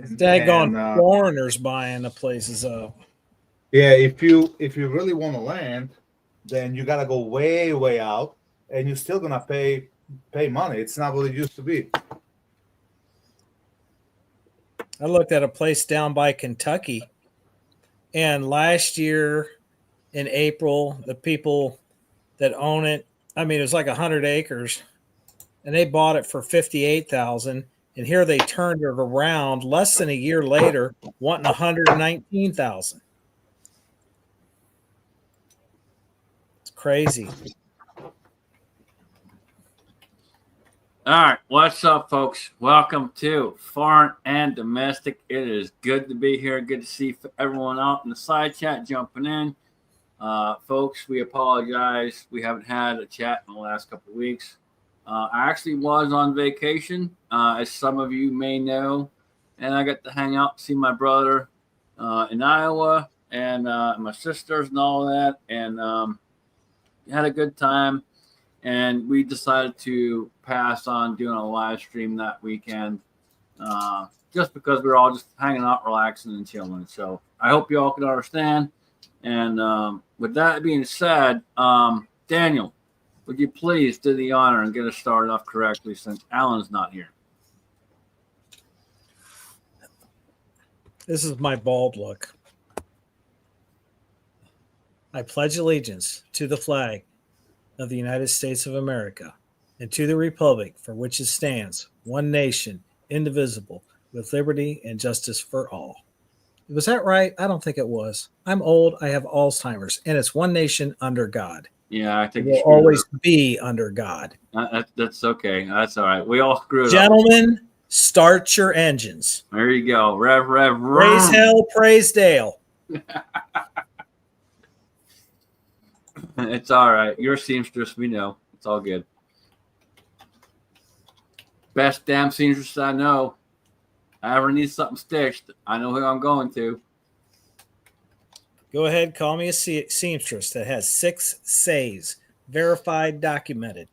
Daggone foreigners buying the places up. Yeah, if you really want to land, then you gotta go way out, and you're still gonna pay money. It's not what it used to be. I looked at a place down by Kentucky, and last year in April, the people that own it, I mean, it was like 100 acres, and they bought it for $58,000. And here they turned it around less than a year later, wanting $119,000. It's crazy. All right, what's up, folks? Welcome to Foreign and Domestic. It is good to be here. Good to see everyone out in the side chat jumping in. Folks, we apologize. We haven't had a chat in the last couple of weeks. I actually was on vacation, as some of you may know, and I got to hang out, see my brother in Iowa, and my sisters and all that, and had a good time. And we decided to pass on doing a live stream that weekend, just because we were all just hanging out, relaxing, and chilling. So I hope you all can understand. And with that being said, Daniel, would you please do the honor and get us started off correctly since Alan's not here? This is my bald look. I pledge allegiance to the flag of the United States of America and to the republic for which it stands, one nation, indivisible, with liberty and justice for all. Was that right? I don't think it was. I'm old. I have Alzheimer's, and it's one nation under God. Yeah, I think it will always be under God. That's okay. That's all right. We all screwed up. Gentlemen, start your engines. There you go. Rev. Praise hell, praise Dale. It's all right. You're a seamstress. We know. It's all good. Best damn seamstress I know. I ever need something stitched, I know who I'm going to. Go ahead, call me a seamstress that has 6 says, verified, documented.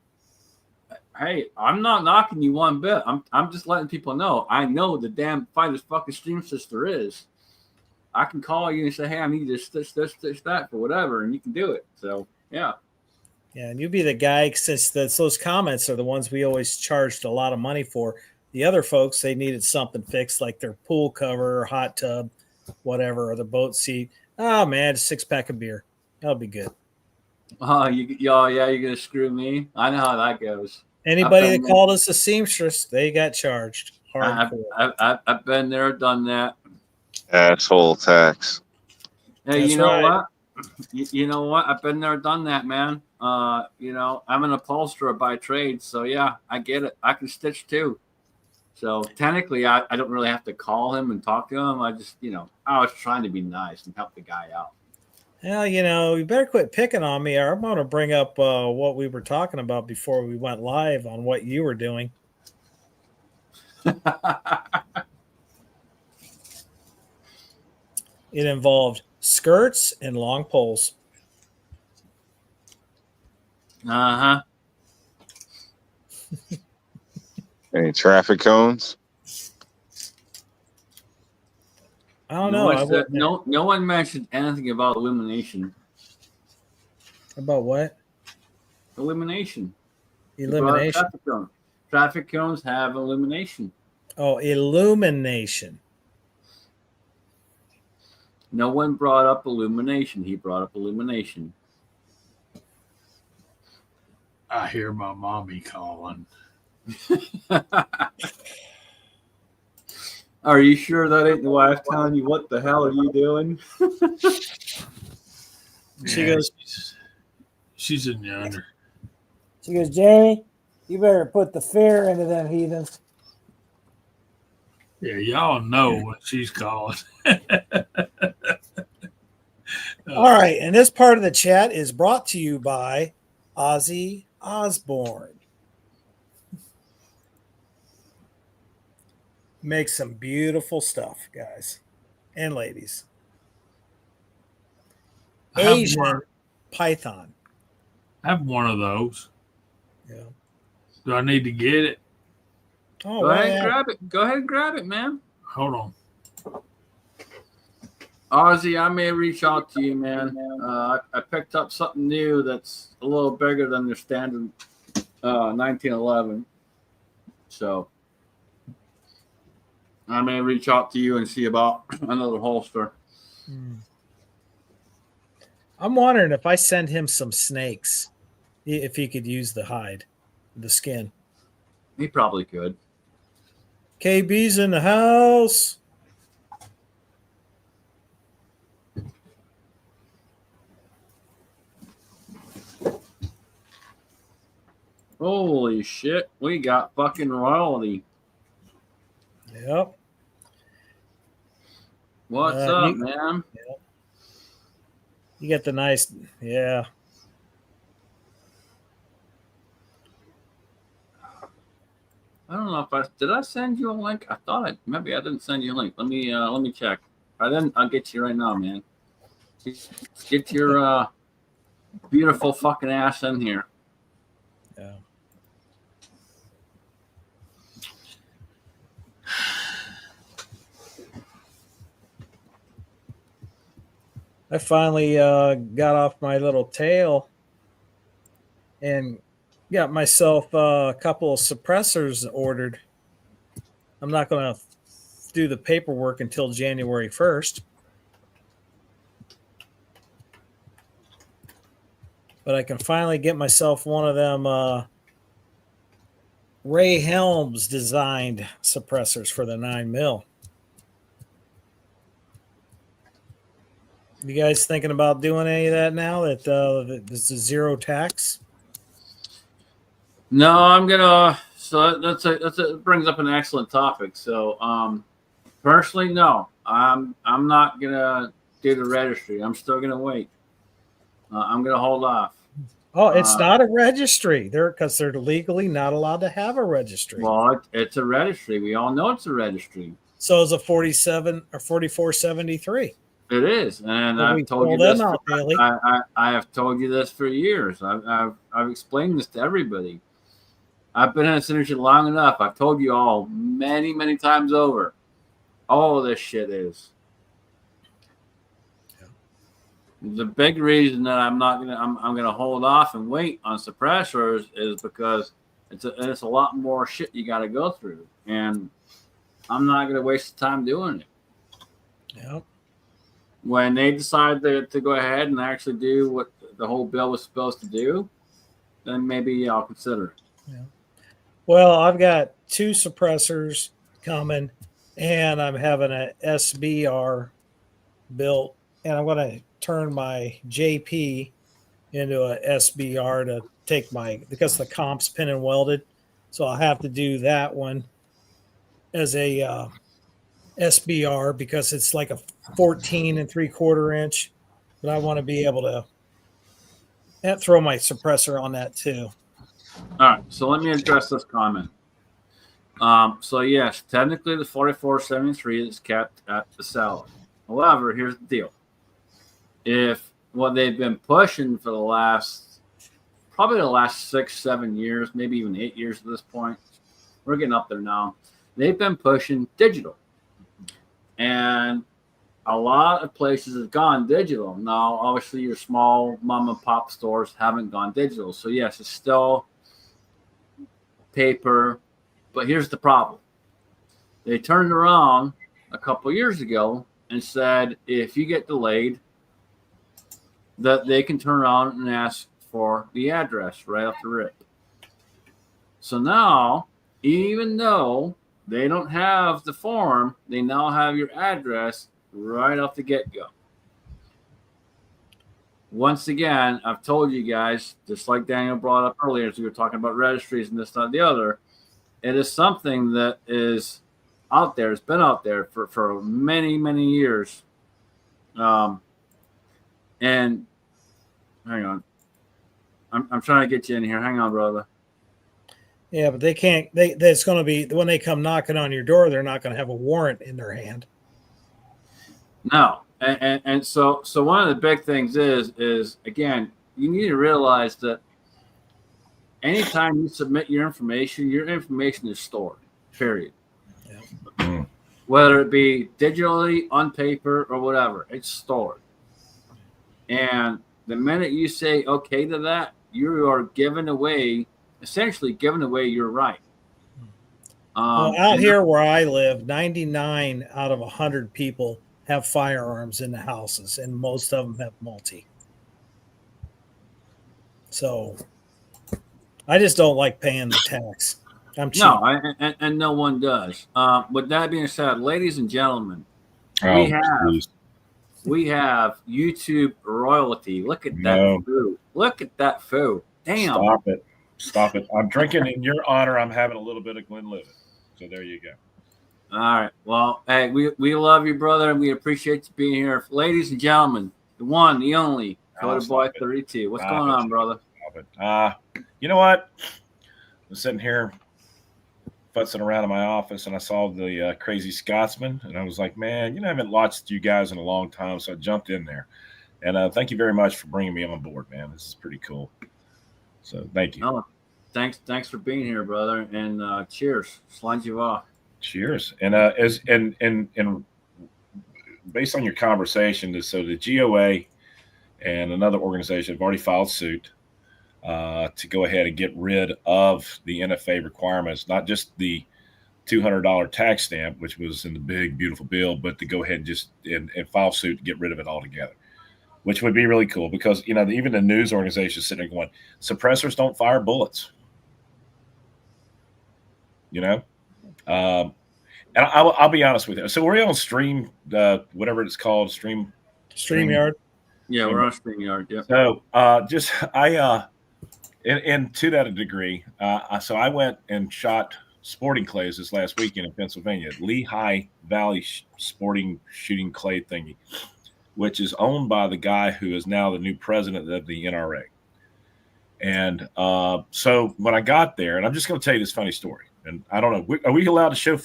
Hey, I'm not knocking you one bit. I'm just letting people know. I know the damn finest fucking seamstress there is. I can call you and say, hey, I need to stitch this, stitch that for whatever, and you can do it. So, yeah. Yeah, and you be the guy, since those comments are the ones we always charged a lot of money for. The other folks, they needed something fixed, like their pool cover or hot tub, whatever, or the boat seat. Oh, man, a 6-pack of beer. That'll be good. Oh, yeah, you're going to screw me? I know how that goes. Anybody that called us a seamstress, they got charged. I've been there, done that. Asshole tax. Hey, That's you know right. what? You know what? I've been there, done that, man. I'm an upholsterer by trade, so yeah, I get it. I can stitch too. So technically, I don't really have to call him and talk to him. I just, I was trying to be nice and help the guy out. Well, you better quit picking on me, or I'm going to bring up what we were talking about before we went live on what you were doing. It involved skirts and long poles. Uh-huh. Any traffic cones? I don't know. No one mentioned anything about illumination. About what? Illumination. Illumination. Traffic cones have illumination. Oh, illumination. No one brought up illumination. He brought up illumination. I hear my mommy calling. Are you sure that ain't the wife telling you what the hell are you doing? She goes, she's in yonder. She goes, Jamie, you better put the fear into them heathens. Yeah, y'all know when she's calling. All right, and this part of the chat is brought to you by Ozzy Osbourne. Makes some beautiful stuff, guys and ladies. Asian python. I have one of those. Yeah. Do I need to get it? Oh, Go ahead and grab it. Go ahead and grab it, man. Hold on. Ozzy, I may reach out to you, man. I picked up something new that's a little bigger than your standard 1911. So I may reach out to you and see about another holster. I'm wondering if I send him some snakes, if he could use the hide, the skin. He probably could. KB's in the house. Holy shit, we got fucking royalty. Yep. What's up, man? Yep. You get the nice, yeah. I don't know if did I send you a link? I thought maybe I didn't send you a link. Let me check. I didn't. I'll get you right now, man. Get your beautiful fucking ass in here. Yeah. I finally got off my little tail and got myself a couple of suppressors ordered. I'm not going to do the paperwork until January 1st. But I can finally get myself one of them Ray Helms designed suppressors for the 9mm. You guys thinking about doing any of that now that this is zero tax? No, I'm gonna. So it brings up an excellent topic. So, personally, no, I'm not gonna do the registry. I'm still gonna wait. I'm gonna hold off. Oh, it's not a registry. Because they're legally not allowed to have a registry. Well, it's a registry. We all know it's a registry. So it's a 47 or 4473. It is, and Well, I've we told you pull them this. out, Bailey. I have told you this for years. I've explained this to everybody. I've been in this industry long enough. I've told you all many times over. All of this shit is. Yeah. The big reason that I'm gonna hold off and wait on suppressors is because it's a lot more shit you got to go through, and I'm not gonna waste the time doing it. Yep. When they decide to go ahead and actually do what the whole bill was supposed to do, then maybe I'll consider it. Yeah. Well, I've got 2 suppressors coming, and I'm having a SBR built, and I'm going to turn my JP into a SBR to take because the comp's pin and welded. So I'll have to do that one as a SBR because it's like a 14 3/4 inch, but I want to be able to throw my suppressor on that too. All right, so let me address this comment. So yes, technically the 4473 is kept at the seller. However, here's the deal. If what they've been pushing for probably the last 6-7 years, maybe even 8 years at this point, we're getting up there now. They've been pushing digital. And a lot of places have gone digital. Now, obviously, your small mom and pop stores haven't gone digital. So, yes, it's still paper. But here's the problem. They turned around a couple years ago and said if you get delayed, that they can turn around and ask for the address right off the rip. So now, even though they don't have the form, they now have your address right off the get-go. Once again, I've told you guys, just like Daniel brought up earlier, as we were talking about registries and this, that, and the other, it is something that is out there. It's been out there for many years. And hang on. I'm trying to get you in here. Hang on, brother. Yeah, but they can't. It's going to be when they come knocking on your door. They're not going to have a warrant in their hand. No, and so one of the big things is again, you need to realize that anytime you submit your information is stored. Period. Yeah. whether it be digitally, on paper, or whatever. It's stored. And the minute you say okay to that, you are essentially giving away your right. Well, out here where I live, 99 out of 100 people have firearms in the houses, and most of them have multi. So I just don't like paying the tax. I'm cheap. No, and no one does. With that being said, ladies and gentlemen, we have YouTube royalty. Look at that food. Look at that food. Damn. Stop it. I'm drinking in your honor. I'm having a little bit of Glenlivet. So there you go. All right. Well, hey, we love you, brother, and we appreciate you being here. Ladies and gentlemen, the one, the only, Cody Boy 32. What's going on, brother? You know what? I'm sitting here futzing around in my office, and I saw the Crazy Scotsman, and I was like, man, I haven't watched you guys in a long time, so I jumped in there. And thank you very much for bringing me on board, man. This is pretty cool. So thank you. Oh, thanks for being here, brother, and cheers. Slide you off. Cheers. And and based on your conversation, so the GOA and another organization have already filed suit to go ahead and get rid of the NFA requirements, not just the $200 tax stamp, which was in the big, beautiful bill, but to go ahead and just and file suit to get rid of it altogether, which would be really cool because, even the news organizations sitting there going, suppressors don't fire bullets. And I'll be honest with you. So we're on Stream, whatever it's called, StreamYard. Yeah, we're on StreamYard. Yeah. So and to that degree, so I went and shot sporting clays this last weekend in Pennsylvania, Lehigh Valley Sporting Shooting Clay thingy, which is owned by the guy who is now the new president of the NRA. And so when I got there, and I'm just going to tell you this funny story, and I don't know, are we allowed to show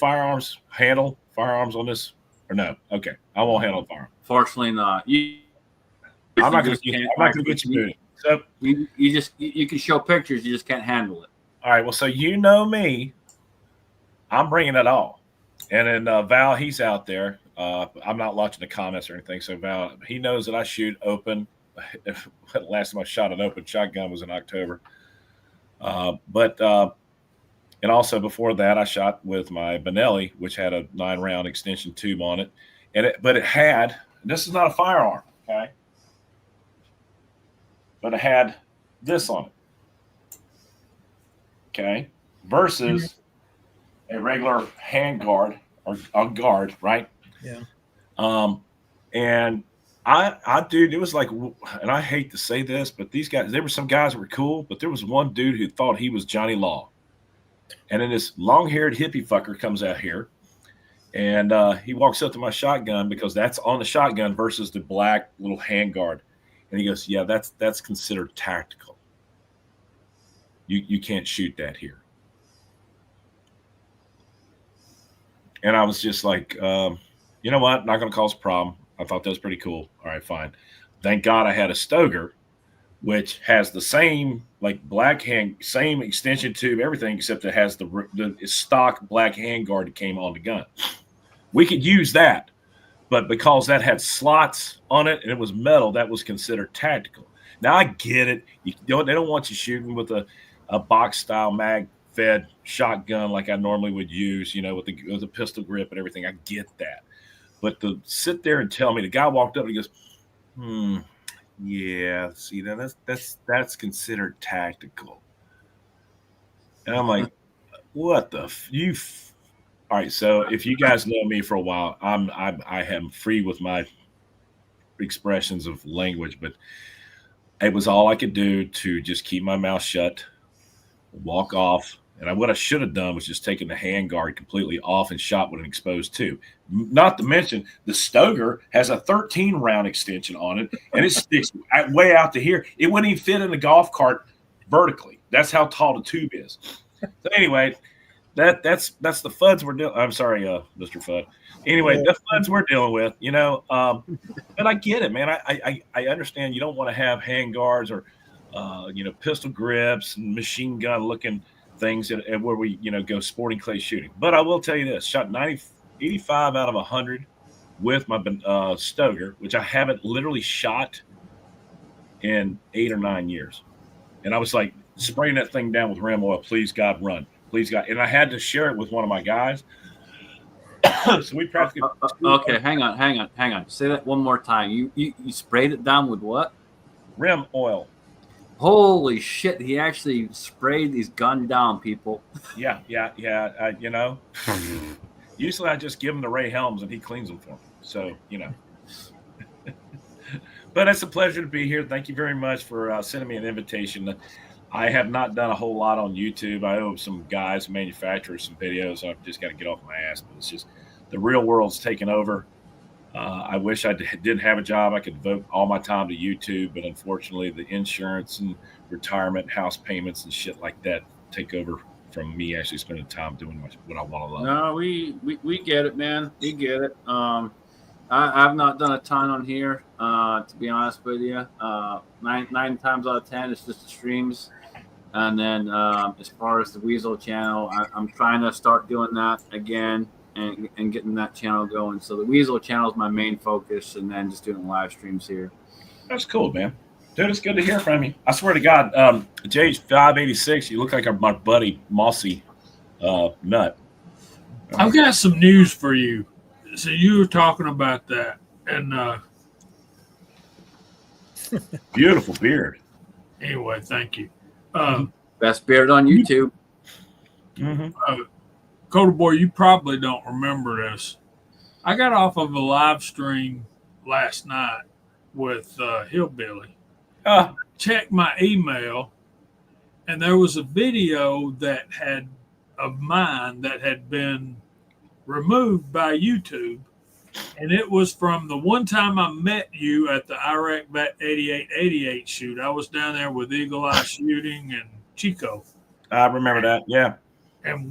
handle firearms on this or no? Okay, I won't handle firearms. Fortunately not. I'm not going to get you moved. So you can show pictures, you just can't handle it. All right. Well, so me, I'm bringing it all. And then Val, he's out there. I'm not watching the comments or anything. So Val, he knows that I shoot open. The last time I shot an open shotgun was in October. And also before that, I shot with my Benelli, which had a 9-round extension tube on it. But it had, this is not a firearm, okay? But it had this on it, okay? Versus a regular hand guard or a guard, right? Yeah. And I dude, it was like, and I hate to say this, but these guys, there were some guys that were cool, but there was one dude who thought he was Johnny Law. And then this long-haired hippie fucker comes out here, and he walks up to my shotgun because that's on the shotgun versus the black little handguard. And he goes, yeah, that's considered tactical. You can't shoot that here. And I was just like, you know what? Not going to cause a problem. I thought that was pretty cool. All right, fine. Thank God I had a Stoger, which has the same same extension tube, everything, except it has the stock black handguard that came on the gun. We could use that, but because that had slots on it and it was metal, that was considered tactical. Now I get it. They don't want you shooting with a box style mag fed shotgun like I normally would use, with the pistol grip and everything. I get that. But to sit there and tell me, the guy walked up and he goes, yeah, see, that's considered tactical. And I'm like, what the all right, so if you guys know me for a while, I am free with my expressions of language, but it was all I could do to just keep my mouth shut, walk off. And what I should have done was just taken the handguard completely off and shot with an exposed tube. Not to mention, the Stoger has a 13-round extension on it, and it sticks way out to here. It wouldn't even fit in the golf cart vertically. That's how tall the tube is. So anyway, that's the FUDs we're dealing. I'm sorry, Mr. FUD. Anyway, the FUDs we're dealing with, But I get it, man. I understand you don't want to have handguards or pistol grips and machine gun looking things where we go sporting clay shooting. But I will tell you this: shot 90 85 out of 100 with my Stoker, which I haven't literally shot in 8 or 9 years. And I was like spraying that thing down with ram oil. Please God, run. Please God. And I had to share it with one of my guys. So we practically. Okay, hang on. Say that one more time. You sprayed it down with what? Rim oil. Holy shit! He actually sprayed his gun down, people. Yeah. You know, usually I just give him the Ray Helms and he cleans them for me. So, you know. But it's a pleasure to be here. Thank you very much for sending me an invitation. I have not done a whole lot on YouTube. I owe some guys, manufacturers, some videos. I've just got to get off my ass. But it's just the real world's taken over. I wish I didn't have a job. I could devote all my time to YouTube, but unfortunately, the insurance and retirement, house payments, and shit like that take over from me actually spending time doing what I want to love. No, we get it, man. We get it. I've not done a ton on here, to be honest with you. Nine times out of 10, it's just the streams. And then as far as the Weasel channel, I'm trying to start doing that again and getting that channel going. So the Weasel channel is my main focus, and then just doing live streams here. That's cool, man. Dude, it's good to hear from you. I swear to God, J586, you look like my buddy Mossy Nut. I've got some news for you. So you were talking about that, and beautiful beard. Anyway, thank you. Best beard on YouTube. Coda Boy, you probably don't remember this. I got off of a live stream last night with Hillbilly. Checked my email, and there was a video of mine that had been removed by YouTube, and it was from the one time I met you at the Iraq Bet 8888 shoot. I was down there with Eagle Eye Shooting and Chico. I remember that, yeah. And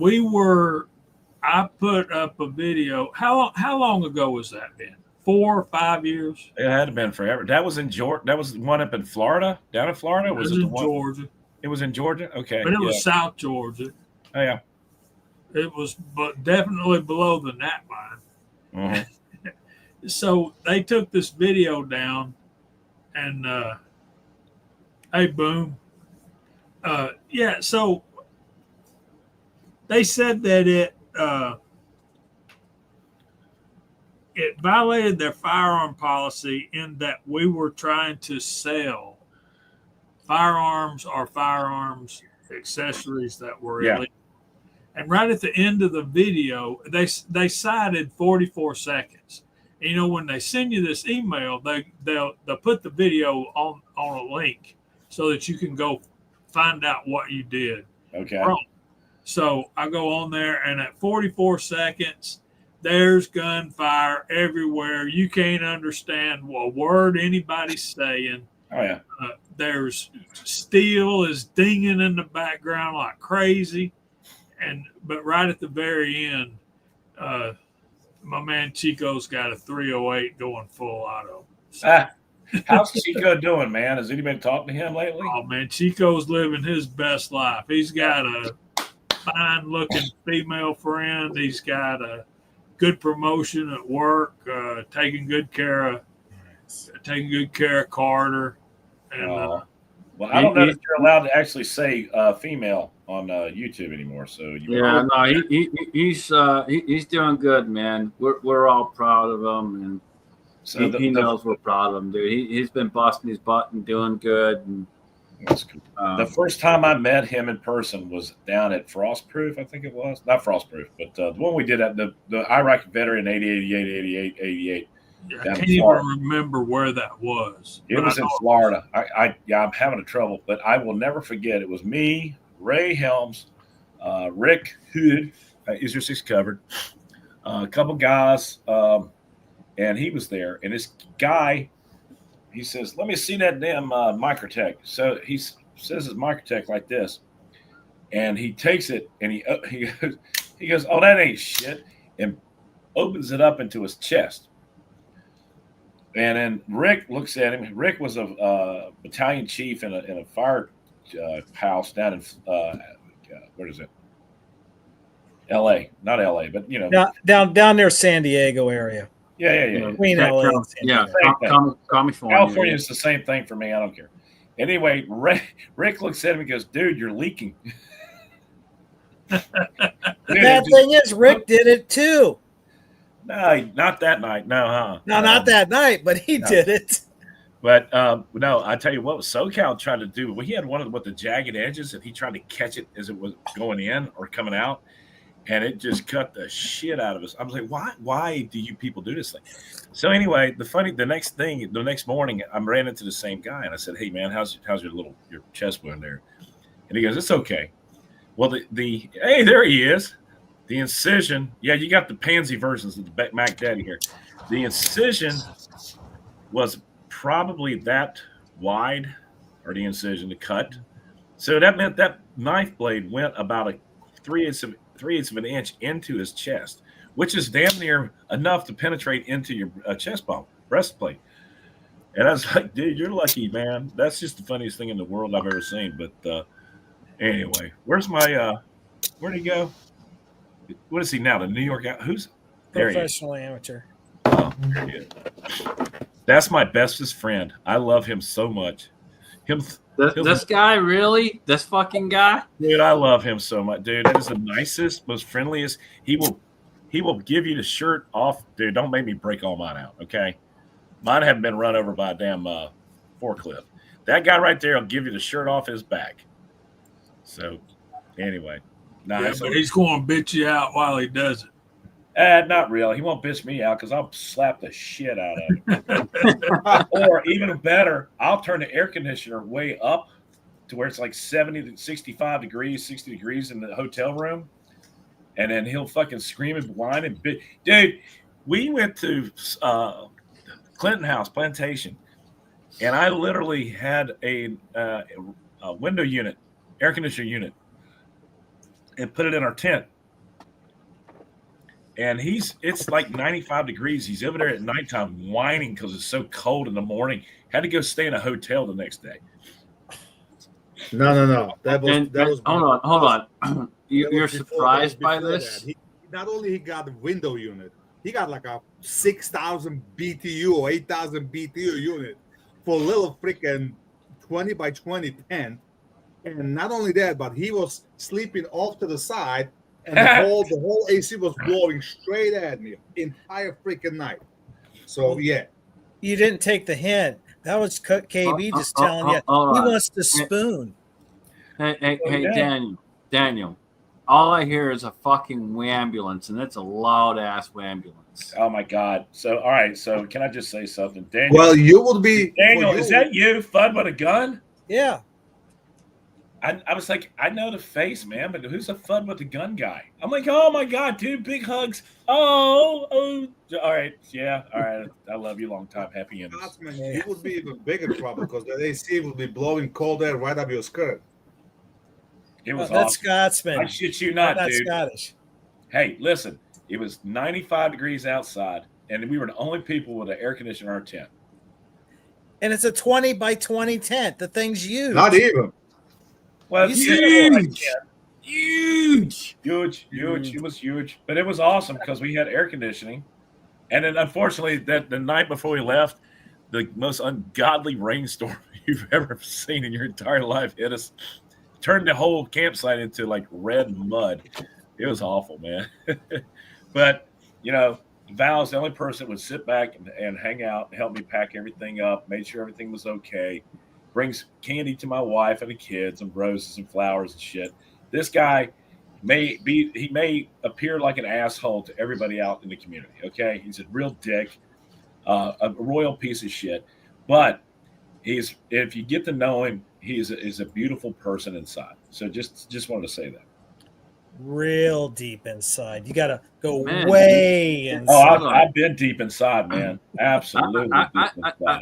I put up a video. How long ago was that been? 4 or 5 years? It had been forever. That was in Georgia. That was one up in Florida, down in Florida. It was in Georgia. It was in Georgia. Okay, but it was South Georgia. Oh yeah. It was, but definitely below the gnat line. So they took this video down, and hey, boom. Yeah, so they said that it violated their firearm policy in that we were trying to sell firearms or firearms accessories that were illegal. And right at the end of the video, they cited 44 seconds. And, you know, when they send you this email, they'll put the video on a link so that you can go find out what you did wrong. So I go on there, and at 44 seconds, there's gunfire everywhere. You can't understand a word anybody's saying. Oh yeah. There's steel is dinging in the background like crazy. But right at the very end, my man Chico's got a 308 going full auto. So, how's Chico doing, man? Has anybody talked to him lately? Oh man, Chico's living his best life. He's got a fine-looking female friend. He's got a good promotion at work. Taking good care of Carter. And well, I don't know if you're allowed to actually say female on YouTube anymore. So he's doing good, man. We're all proud of him, and so he knows we're proud of him, dude. He's been busting his butt and doing good. And that's cool. The first time I met him in person was down at Frostproof, I think it was. Not Frostproof, but the one we did at the Iraq Veteran 88. I can't even remember where that was. It was in Florida. I'm having trouble, but I will never forget. It was me, Ray Helms, Rick Hood, is your six covered, a couple guys, and he was there. And this guy, he says, "Let me see that damn Microtech." So he says his Microtech like this, and he takes it and he goes, "Oh, that ain't shit," and opens it up into his chest. And then Rick looks at him. Rick was a battalion chief in a fire house down in where is it? L.A., not L.A., but you know, down near San Diego area. yeah. Between LA and San Yeah, Diego. California is the same thing for me. I don't care. Anyway, Rick looks at him and goes, "Dude, you're leaking." The bad thing is, Rick did it too. No, not that night. No, huh? No, not that night, but he did it. But no, I tell you what, SoCal tried to do. Well, he had one with the jagged edges, and he tried to catch it as it was going in or coming out, and it just cut the shit out of us. I was like, why do you people do this thing? So anyway, the next morning, I ran into the same guy, and I said, "Hey man, how's your chest wound there?" And he goes, "It's okay." Well, hey, there he is. The incision, yeah, you got the pansy versions of the Mac Daddy here. The incision was probably that wide, or the incision, the cut. So that meant that knife blade went about a 3/8 of an inch into his chest, which is damn near enough to penetrate into your chest bone, breastplate. And I was like, dude, you're lucky, man. That's just the funniest thing in the world I've ever seen. But anyway, where'd he go? What is he now? The New York? Who's there? Professional amateur. Oh, there he is. That's my bestest friend. I love him so much. This guy, really? This fucking guy? Dude, I love him so much. Dude, that is the nicest, most friendliest. He will give you the shirt off. Dude, don't make me break all mine out, okay? Mine haven't been run over by a damn forklift. That guy right there will give you the shirt off his back. So, anyway. Yeah, but he's going to bitch you out while he does it. Not really. He won't bitch me out because I'll slap the shit out of him. Or even better, I'll turn the air conditioner way up to where it's like 70 to 65 degrees, 60 degrees in the hotel room. And then he'll fucking scream and whine and bitch. Dude, we went to Clinton House Plantation, and I literally had a window unit, air conditioner unit, and put it in our tent. And it's like 95 degrees. He's over there at nighttime whining because it's so cold in the morning. Had to go stay in a hotel the next day. No. That was hold on. You're surprised by this? Not only he got the window unit, he got like a 6,000 BTU or 8,000 BTU unit for a little freaking 20 by 20 tent. And not only that, but he was sleeping off to the side, and the whole AC was blowing straight at me entire freaking night. So yeah, you didn't take the hint. That was KB just telling you he wants to spoon. Hey, Daniel. All I hear is a fucking ambulance, and it's a loud ass ambulance. Oh my god! So all right, so can I just say something, Daniel? Well, you would be Daniel. Is that you? Fun with a gun? Yeah. I was like, I know the face, man, but who's the fun with the gun guy? I'm like, oh my god, dude, big hugs. Oh, all right, yeah, all right. I love you, long time, happy endings. Scotsman, he would be even bigger trouble because the AC would be blowing cold air right up your skirt. It was that's awesome. Scotsman. I shit you not, that's dude. Scottish. Hey, listen, it was 95 degrees outside, and we were the only people with an air conditioner in our tent. And it's a 20 by 20 tent. The thing's huge. Not even. Well, huge. It was huge, but it was awesome because we had air conditioning. And then, unfortunately, the night before we left, the most ungodly rainstorm you've ever seen in your entire life hit us, turned the whole campsite into like red mud. It was awful, man. But Val's the only person that would sit back and hang out and help me pack everything up, made sure everything was okay. Brings candy to my wife and the kids and roses and flowers and shit. This guy may appear like an asshole to everybody out in the community. Okay, he's a real dick, a royal piece of shit. But if you get to know him, he is a beautiful person inside. So just wanted to say that. Real deep inside. You got to go way inside. Oh, I've been deep inside, man. Absolutely.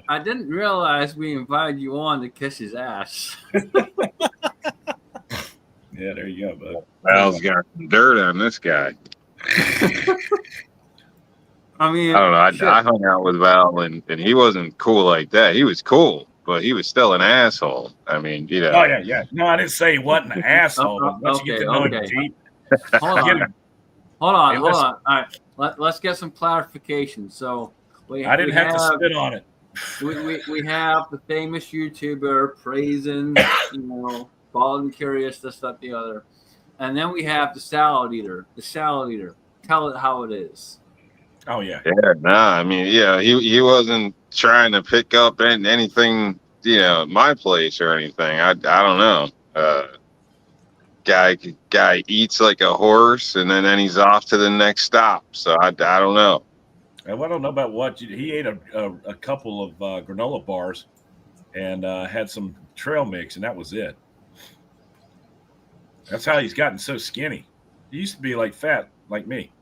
I didn't realize we invited you on to kiss his ass. Yeah, there you go, bud. Val's got some dirt on this guy. I mean, I don't know. I hung out with Val, and he wasn't cool like that. He was cool, but he was still an asshole. I mean, Oh, yeah. No, I didn't say he wasn't an asshole. But once you get to know him deep, Hold on. Hey, Hold listen. on. All right. Let's get some clarification. So I didn't have to spit on it. we have the famous YouTuber praising, Bald and Curious, this, that, the other. And then we have the salad eater. The salad eater. Tell it how it is. Oh, yeah. Yeah, nah. I mean, yeah, he wasn't trying to pick up anything, at my place or anything. I don't know. Guy eats like a horse, and then he's off to the next stop. So I don't know. Well, I don't know about what he ate a couple of granola bars and had some trail mix, and that was it. That's how he's gotten so skinny. He used to be like fat, like me.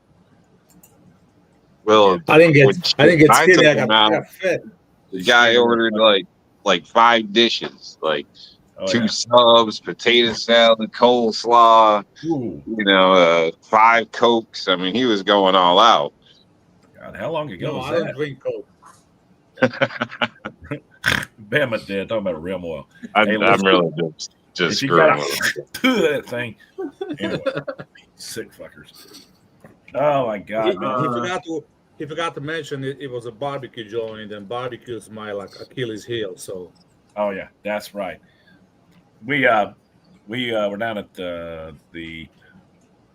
Well, I didn't get I skinny. took I him got out. fat. The guy ordered like 5 dishes, like Oh, 2 yeah. subs, potato salad, coleslaw, Ooh. 5 Cokes. I mean, he was going all out. God, how long ago No, was I that? don't drink Coke. Bama did. Talking about rim oil. I'm listen, really just if you screwing got with him. that thing. Anyway, sick fuckers. Oh, my God, man. He forgot to mention it was a barbecue joint, and barbecue is my Achilles heel. So Oh, yeah, that's right. We were down at the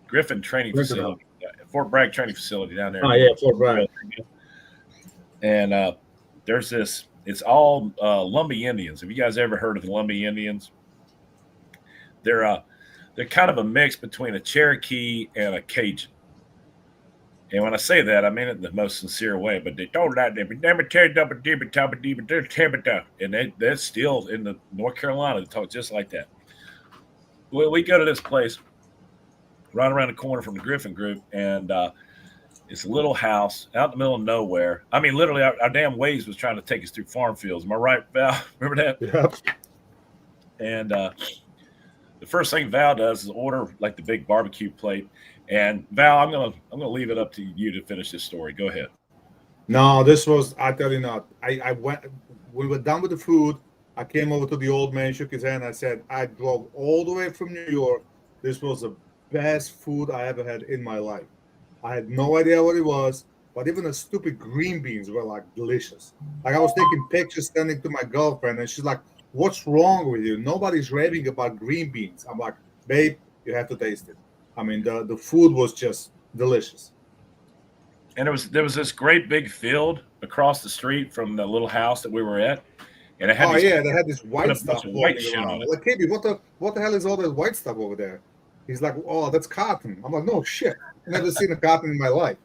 Griffin training facility, Fort Bragg training facility down there. Oh, yeah, Fort Bragg. And there's this. It's all Lumbee Indians. Have you guys ever heard of the Lumbee Indians? They're kind of a mix between a Cherokee and a Cajun. And when I say that, I mean it in the most sincere way. But they don't like them. And that's still in the North Carolina. They talk just like that. Well, we go to this place right around the corner from the Griffin Group, and it's a little house out in the middle of nowhere. I mean, literally, our damn Waze was trying to take us through farm fields. Am I right, Val? Remember that? Yep. And the first thing Val does is order like the big barbecue plate. And Val, I'm gonna leave it up to you to finish this story. Go ahead. No, this was, I tell you not. I went, we were done with the food. I came over to the old man, shook his hand. I said, I drove all the way from New York. This was the best food I ever had in my life. I had no idea what it was, but even the stupid green beans were like delicious. Like I was taking pictures, sending to my girlfriend, and she's like, "What's wrong with you? Nobody's raving about green beans." I'm like, "Babe, you have to taste it." I mean, the food was just delicious. And there was this great big field across the street from the little house that we were at, and it had They had this white a stuff bunch of white floating shit around. on it. Like, KB, what the hell is all that white stuff over there? He's like, "Oh, that's cotton." I'm like, "No shit, I've never seen a cotton in my life."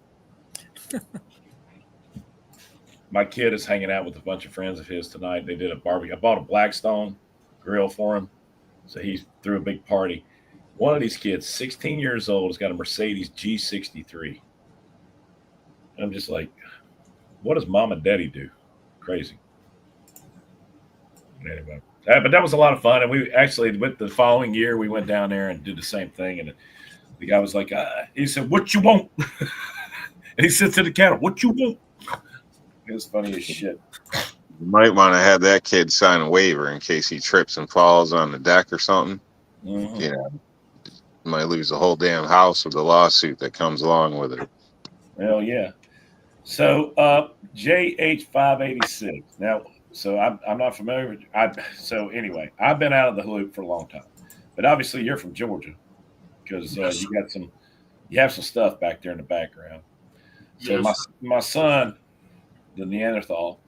My kid is hanging out with a bunch of friends of his tonight. They did a barbecue. I bought a Blackstone grill for him, so he threw a big party. One of these kids, 16 years old, has got a Mercedes G63. I'm just like, what does mom and daddy do? Crazy. Anyway, but that was a lot of fun. And we actually, with the following year, we went down there and did the same thing. And the guy was like, he said, "What you want?" And he said to the counter, "What you want?" It was funny as shit. You might want to have that kid sign a waiver in case he trips and falls on the deck or something. Mm-hmm. You might lose the whole damn house with the lawsuit that comes along with it. Hell yeah. So JH586. Now, so I'm not familiar with so anyway, I've been out of the loop for a long time. But obviously you're from Georgia because you have some stuff back there in the background. So Yes. my son, the Neanderthal,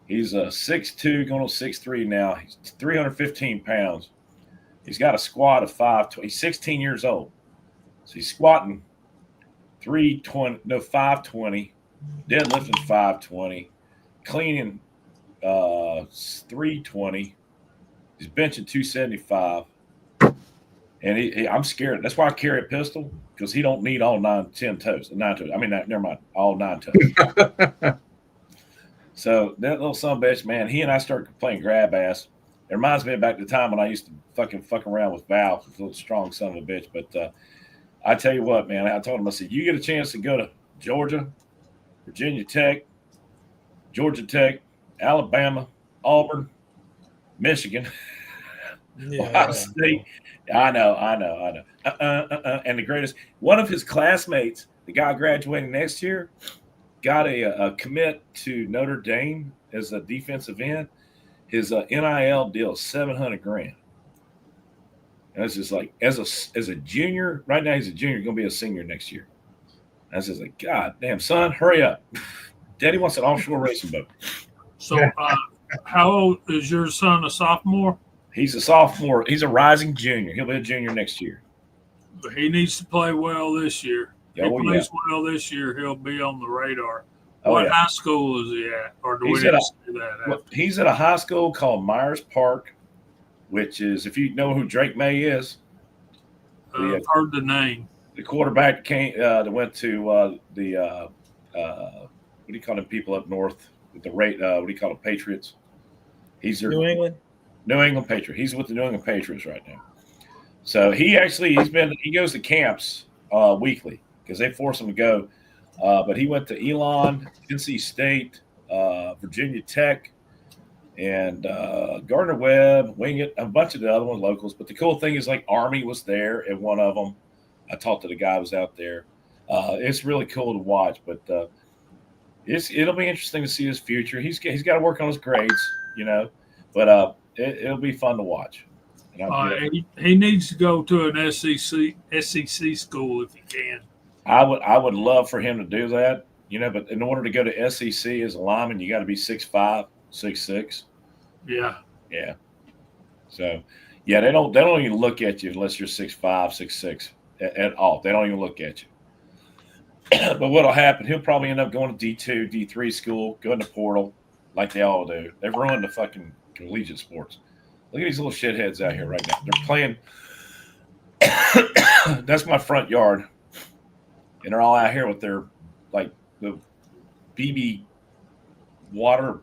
he's 6'2", going on 6'3" now. He's 315 pounds. He's got a squat of 520. He's 16 years old. So he's squatting 520, deadlifting 520, cleaning 320. He's benching 275. And I'm scared. That's why I carry a pistol, because he don't need all 9 toes. I mean, never mind, all 9 toes. So that little son of a bitch, man, he and I started playing grab ass. It reminds me about the time when I used to fuck around with Val, this little strong son of a bitch. But I tell you what, man, I told him, I said, you get a chance to go to Georgia, Virginia Tech, Georgia Tech, Alabama, Auburn, Michigan, Ohio State. I know. And the greatest, one of his classmates, the guy graduating next year, got a commit to Notre Dame as a defensive end. His NIL deal is $700,000. And it's just like as a junior, right now he's a junior, going to be a senior next year. I was just like, God damn, son, hurry up. Daddy wants an offshore racing boat. So, how old is your son? A sophomore? He's a sophomore. He's a rising junior. He'll be a junior next year. But he needs to play well this year. If he Oh, plays well this year, he'll be on the radar. Oh, What yeah. high school is he at? Or do He's we at need a- to say that? Well, he's at a high school called Myers Park, which is, if you know who Drake May is, I've heard the name. the quarterback that went to what do you call them people up north with the rate? What do you call them, Patriots? He's their New England. New England Patriot. He's with the New England Patriots right now. So he goes to camps weekly because they force him to go. But he went to Elon, NC State, Virginia Tech, and Gardner Webb, Wingate, a bunch of the other ones, locals. But the cool thing is, like, Army was there at one of them. I talked to the guy who was out there. It's really cool to watch, but it'll be interesting to see his future. He's got to work on his grades, but it'll be fun to watch. And He needs to go to an SEC school if he can. I would love for him to do that, but in order to go to SEC as a lineman, you got to be 6'5", 6'6". Yeah. Yeah. So, yeah, they don't even look at you unless you're 6'5", 6'6" at all. They don't even look at you. But what'll happen? He'll probably end up going to D2, D3 school, going to portal like they all do. They've ruined the fucking collegiate sports. Look at these little shitheads out here right now. They're playing. That's my front yard. And they're all out here with their, like, the BB water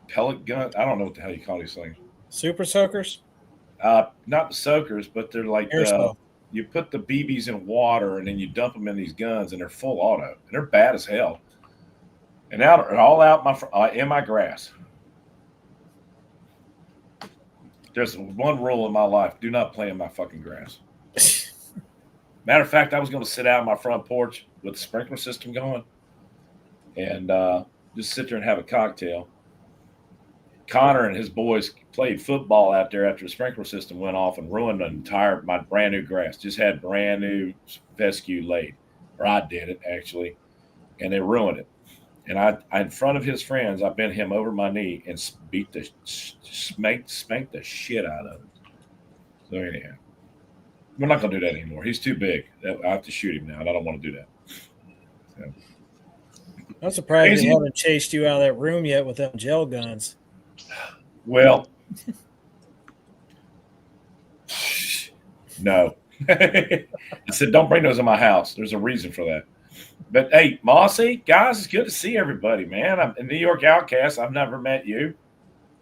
pellet gun. I don't know what the hell you call these things. Super soakers? Not the soakers, but they're like Airsoft. you put the BBs in water and then you dump them in these guns, and they're full auto. And they're bad as hell. And now they're all out in my grass. There's one rule in my life: do not play in my fucking grass. Matter of fact, I was going to sit out on my front porch with the sprinkler system going and just sit there and have a cocktail. Connor and his boys played football out there after the sprinkler system went off and ruined my brand new grass. Just had brand new fescue laid, or I did it actually, and they ruined it. And I in front of his friends, I bent him over my knee and spanked the shit out of him. So anyhow, we're not going to do that anymore. He's too big. I have to shoot him now, and I don't want to do that. So. I'm surprised he haven't chased you out of that room yet with them gel guns. Well, no. I said, don't bring those in my house. There's a reason for that. But, hey, Mossy, guys, it's good to see everybody, man. I'm a New York Outcast. I've never met you.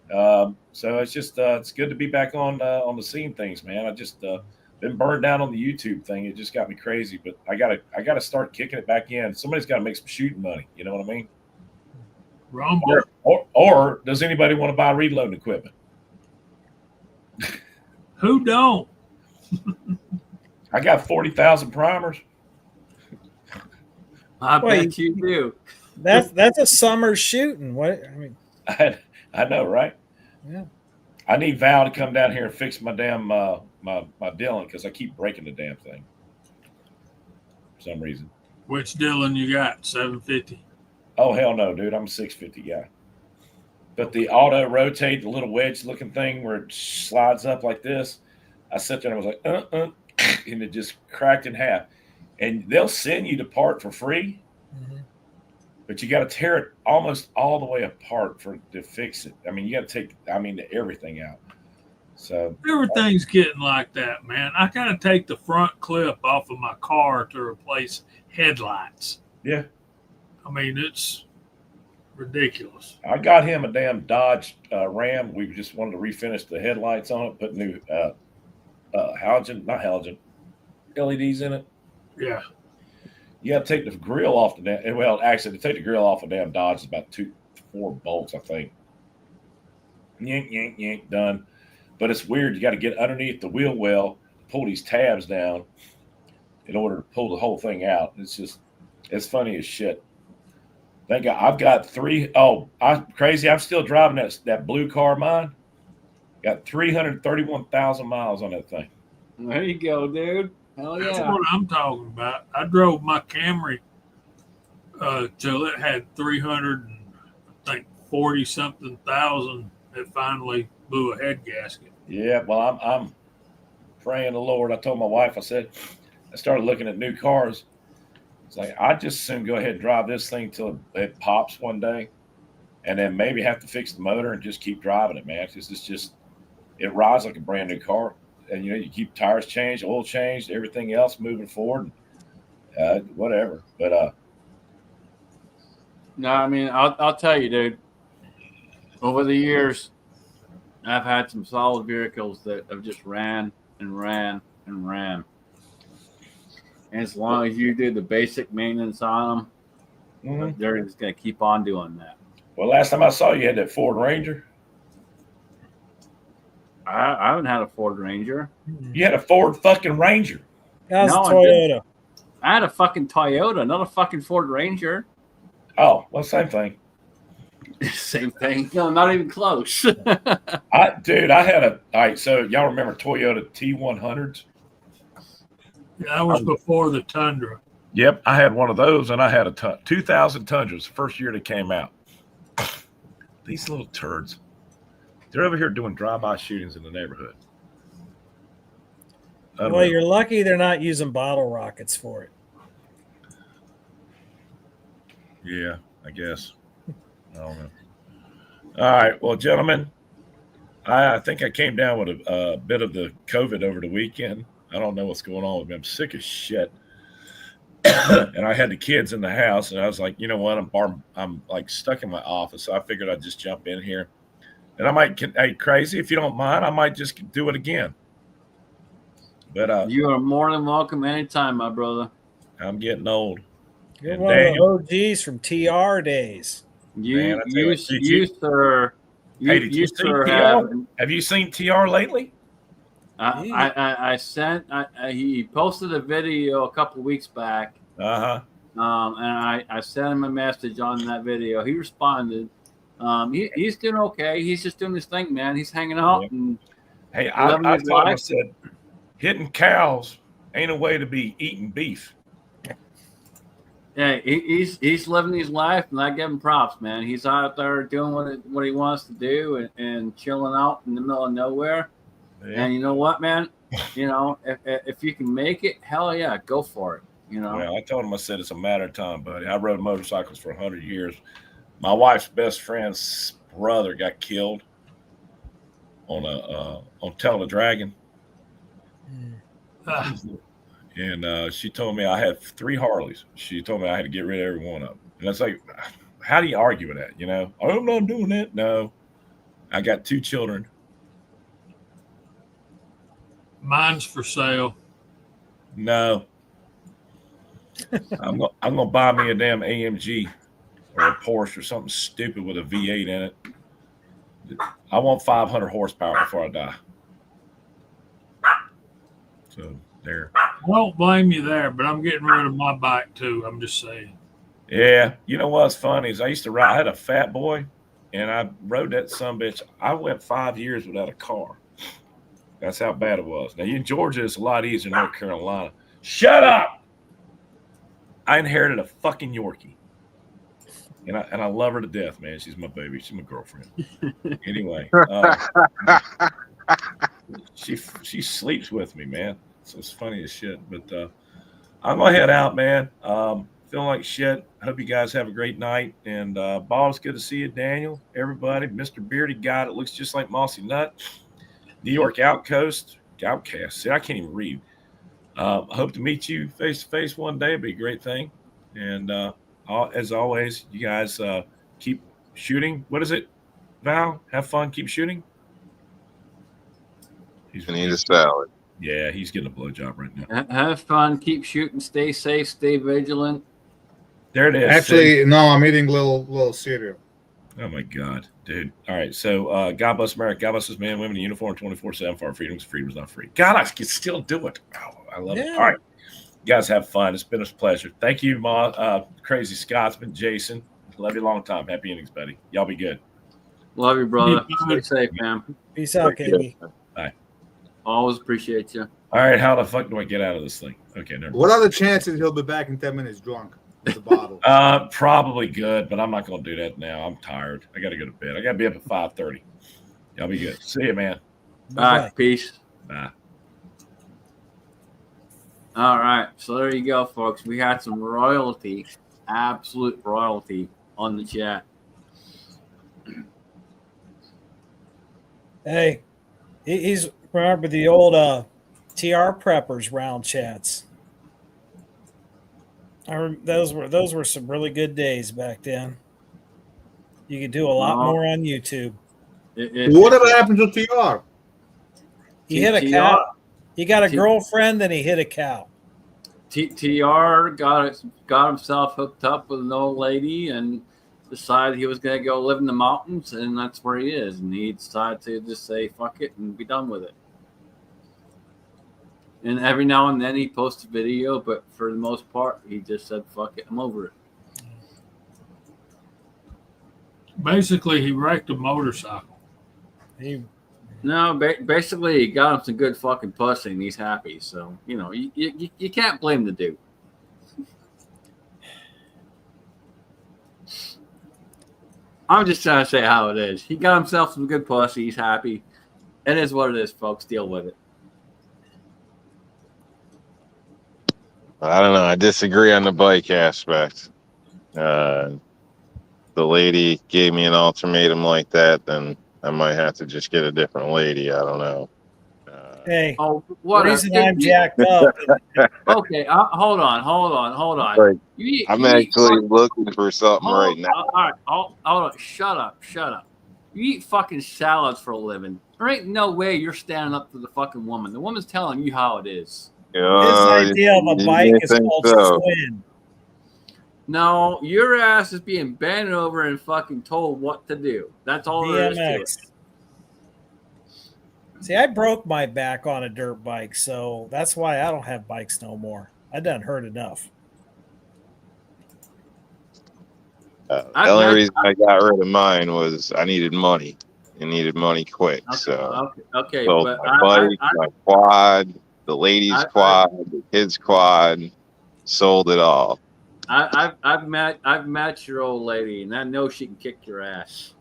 So it's just it's good to be back on the scene things, man. I just been burned down on the YouTube thing. It just got me crazy. But I gotta start kicking it back in. Somebody's got to make some shooting money. You know what I mean? Rumble. Or does anybody want to buy reloading equipment? Who don't? I got 40,000 primers. I bet you do. That's a summer shooting. What I mean, I know, right? Yeah. I need Val to come down here and fix my damn my Dylan because I keep breaking the damn thing for some reason. Which Dylan you got? 750. Oh hell no, dude! I'm a 650 guy. But the auto rotate, the little wedge looking thing where it slides up like this, I sat there and I was like, and it just cracked in half. And they'll send you the part for free, but you got to tear it almost all the way apart to fix it. I mean, you got to take everything out. So Everything's getting like that, man. I got to take the front clip off of my car to replace headlights. Yeah. I mean, it's ridiculous. I got him a damn Dodge Ram. We just wanted to refinish the headlights on it, put new LEDs in it. Yeah. You got to take the grill off the damn. Well, actually, to take the grill off a damn Dodge is about 4 bolts, I think. Yank, yank, yank, done. but it's weird. You got to get underneath the wheel well, pull these tabs down in order to pull the whole thing out. It's funny as shit. Thank God. I've got three. Oh, I'm crazy. I'm still driving that blue car of mine. Got 331,000 miles on that thing. There you go, dude. Hell yeah. That's what I'm talking about. I drove my Camry till it had 340 something thousand. It finally blew a head gasket. Yeah, well, I'm praying the Lord. I told my wife, I said, I started looking at new cars. It's like, I'd just soon go ahead and drive this thing till it pops one day, and then maybe have to fix the motor and just keep driving it, man. Because it rides like a brand new car. And, you keep tires changed, oil changed, everything else moving forward, whatever. But no, I mean, I'll tell you, dude. Over the years, I've had some solid vehicles that have just ran and ran and ran. And as long as you do the basic maintenance on them, they're just going to keep on doing that. Well, last time I saw you had that Ford Ranger. I haven't had a Ford Ranger. You had a Ford fucking Ranger. That was No, a I Toyota. I had a fucking Toyota, not a fucking Ford Ranger. Oh, well, same thing. Same thing. No, not even close. Dude, I had all right, so y'all remember Toyota T100s? Yeah, that was before the Tundra. Yep, I had one of those, and I had a 2000 Tundras the first year they came out. These little turds. They're over here doing drive-by shootings in the neighborhood. Well, you're lucky they're not using bottle rockets for it. Yeah, I guess. I don't know. All right, well, gentlemen, I think I came down with a bit of the COVID over the weekend. I don't know what's going on with me. I'm sick as shit. And I had the kids in the house, and I was like, you know what? I'm like stuck in my office, so I figured I'd just jump in here. And I might, hey, crazy, if you don't mind, I might just do it again. But you are more than welcome anytime, my brother. I'm getting old. You're And one Daniel, of the OGs from TR days. You, man, you sir. did you see TR? Have you seen TR lately? I sent. He posted a video a couple weeks back. And I sent him a message on that video. He responded. He's doing okay. He's just doing his thing, man. He's hanging out. And hey, I said, hitting cows ain't a way to be eating beef. Yeah, he's living his life, and I give him props, man. He's out there doing what he wants to do and chilling out in the middle of nowhere. Yeah. And you know what, man? If you can make it, hell yeah, go for it. Well, I told him, I said, it's a matter of time, buddy. I rode motorcycles for 100 years. My wife's best friend's brother got killed on Telling the Dragon. And she told me I had 3 Harleys. She told me I had to get rid of every one of them. And it's like, how do you argue with that? I'm not doing that. No, I got 2 children. Mine's for sale. No, I'm gonna buy me a damn AMG or a Porsche or something stupid with a V8 in it. I want 500 horsepower before I die. So there. I don't blame you there, but I'm getting rid of my bike too. I'm just saying. Yeah, you know what's funny is I used to ride. I had a Fat Boy, and I rode that sumbitch. I went 5 years without a car. That's how bad it was. Now, in Georgia, it's a lot easier than North Carolina. Shut up! I inherited a fucking Yorkie. And I love her to death, man. She's my baby. She's my girlfriend. Anyway. She sleeps with me, man. So it's funny as shit. But I'm going to head out, man. Feeling like shit. I hope you guys have a great night. And Bob, it's good to see you, Daniel. Everybody. Mr. Bearded Guy that looks just like Mossy Nut. New York Outcast. See, I can't even read. I hope to meet you face to face one day. It'd be a great thing. And as always, you guys keep shooting. What is it, Val? Have fun. Keep shooting. I need a salad. Yeah, he's getting a blowjob right now. Have fun. Keep shooting. Stay safe. Stay vigilant. There it is. Actually, no, I'm eating little cereal. Oh my God, dude. All right. So God bless America. God bless this man, women in uniform 24/7 for our freedoms. Freedom's not free. God, I can still do it. Oh, I love it. Yeah. All right. You guys have fun. It's been a pleasure. Thank you, Crazy Scotsman, Jason. Love you a long time. Happy innings, buddy. Y'all be good. Love you, brother. Stay safe, man. Peace out, KB. Bye. Always appreciate you. All right. How the fuck do I get out of this thing? Okay. Never mind. What are the chances he'll be back in 10 minutes drunk with the bottle? Probably good, but I'm not going to do that now. I'm tired. I got to go to bed. I got to be up at 5:30. Y'all be good. See you, man. All right. Peace. Bye. All right. So there you go, folks. We had some royalty, absolute royalty on the chat. Hey, he's remember the old TR preppers round chats. Those were some really good days back then. You could do a lot more on YouTube. Whatever happened to TR? He hit a cow. He got a girlfriend, then he hit a cow. TR got himself hooked up with an old lady and decided he was going to go live in the mountains, and that's where he is. And he decided to just say fuck it and be done with it. And every now and then he posts a video, but for the most part, he just said fuck it, I'm over it. Basically, he wrecked a motorcycle. Basically, he got him some good fucking pussy, and he's happy. So, you know, you can't blame the dude. I'm just trying to say how it is. He got himself some good pussy. He's happy. It is what it is, folks. Deal with it. I don't know. I disagree on the bike aspect. The lady gave me an ultimatum like that, then I might have to just get a different lady. I don't know. Hey, what the reason I'm jacked up. Okay, hold on. Like, I'm actually looking for something right now. All right, hold on. Shut up. You eat fucking salads for a living. There ain't no way you're standing up to the fucking woman. The woman's telling you how it is. His idea of a bike is called Swin. No, your ass is being bent over and fucking told what to do. That's all there is to it. See, I broke my back on a dirt bike, so that's why I don't have bikes no more. I done hurt enough. The only reason I got rid of mine was I needed money. I needed money quick. Okay, so but my bike, my quad, the ladies' quad, the kids' quad, sold it all. I've met your old lady, and I know she can kick your ass.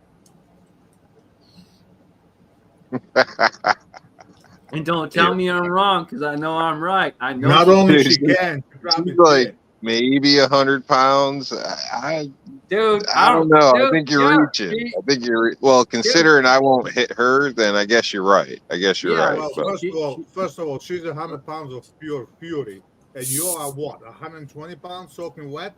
And don't tell me I'm wrong, because I know I'm right. I know. Not only she can, she's like maybe 100 pounds. I don't know. I think you're reaching. I think you're considering I won't hit her, then I guess you're right. Right. Well, first of all, she's 100 pounds of pure fury, and you are what, 120 pounds soaking wet?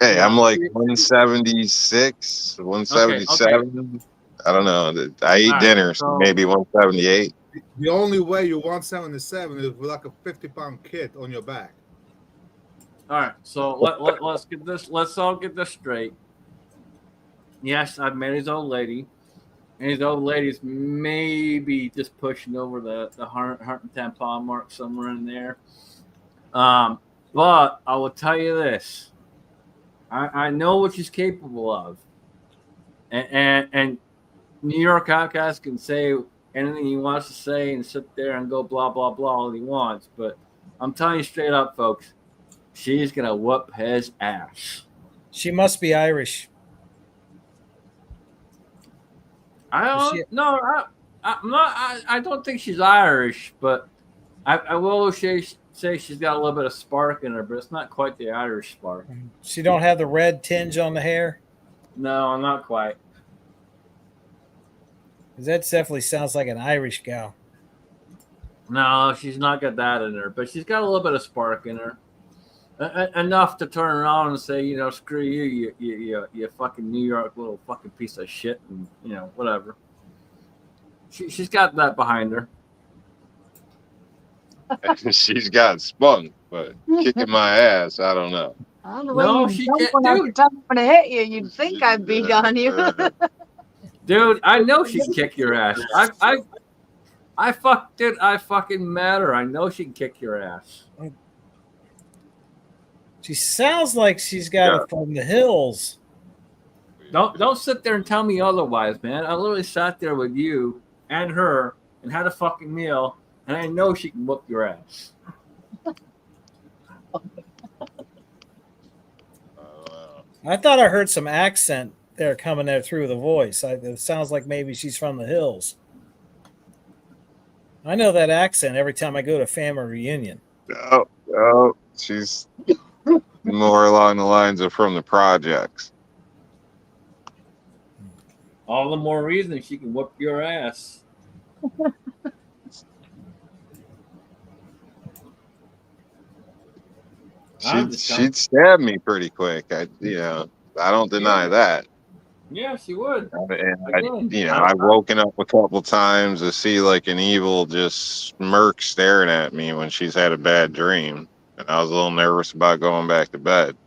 Hey, I'm like 176, 177. Okay. I don't know. I eat dinner, so maybe 178. The only way you're 177 is with like a 50-pound kid on your back. All right, so let's get this. Let's all get this straight. Yes, I've met his old lady, and his old lady's maybe just pushing over the 110-pound mark somewhere in there. But I will tell you this: I know what she's capable of, and New York Outcast can say anything he wants to say and sit there and go blah blah blah all he wants, but I'm telling you straight up, folks. She's gonna whoop his ass. She must be Irish. I'm not. I don't think she's Irish, but I will say she's got a little bit of spark in her, but it's not quite the Irish spark. She don't have the red tinge on the hair. No, not quite. That definitely sounds like an Irish gal. No, she's not got that in her, but she's got a little bit of spark in her. Enough to turn around and say, you know, screw you, you fucking New York little fucking piece of shit, and you know, whatever. She's got that behind her. She's got spunk, but kicking my ass, I don't know. Well, the way No, you she jump can't, when I dude. jump when I hit you, you'd think I'd beat on you. Dude, I know she can kick your ass. I fucking met her. I know she can kick your ass. She sounds like she's got it from the hills. Don't sit there and tell me otherwise, man. I literally sat there with you and her and had a fucking meal, and I know she can whoop your ass. I thought I heard some accent there coming there through the voice. It sounds like maybe she's from the hills. I know that accent every time I go to family reunion. Oh, she's more along the lines of from the projects. All the more reason she can whoop your ass. She'd stab me pretty quick. I don't deny that. Yeah, she would. And I've woken up a couple times to see like an evil just smirk staring at me when she's had a bad dream, and I was a little nervous about going back to bed.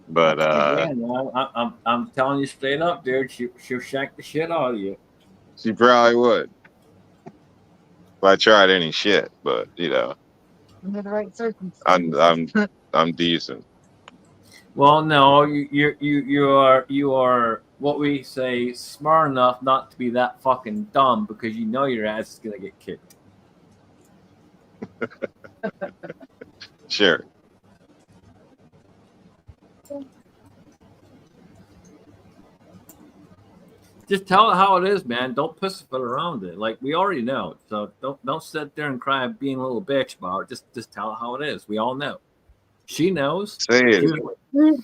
But I'm telling you straight up, dude. She'll shank the shit out of you. she probably would if I tried any shit. But Under the right circumstances. I'm decent. Well, no, you are what we say smart enough not to be that fucking dumb because you know your ass is gonna get kicked. Sure. Just tell it how it is, man. Don't pussyfoot around it. Like we already know. So don't sit there and cry being a little bitch about it. Just tell it how it is. We all know. She knows. Say it. And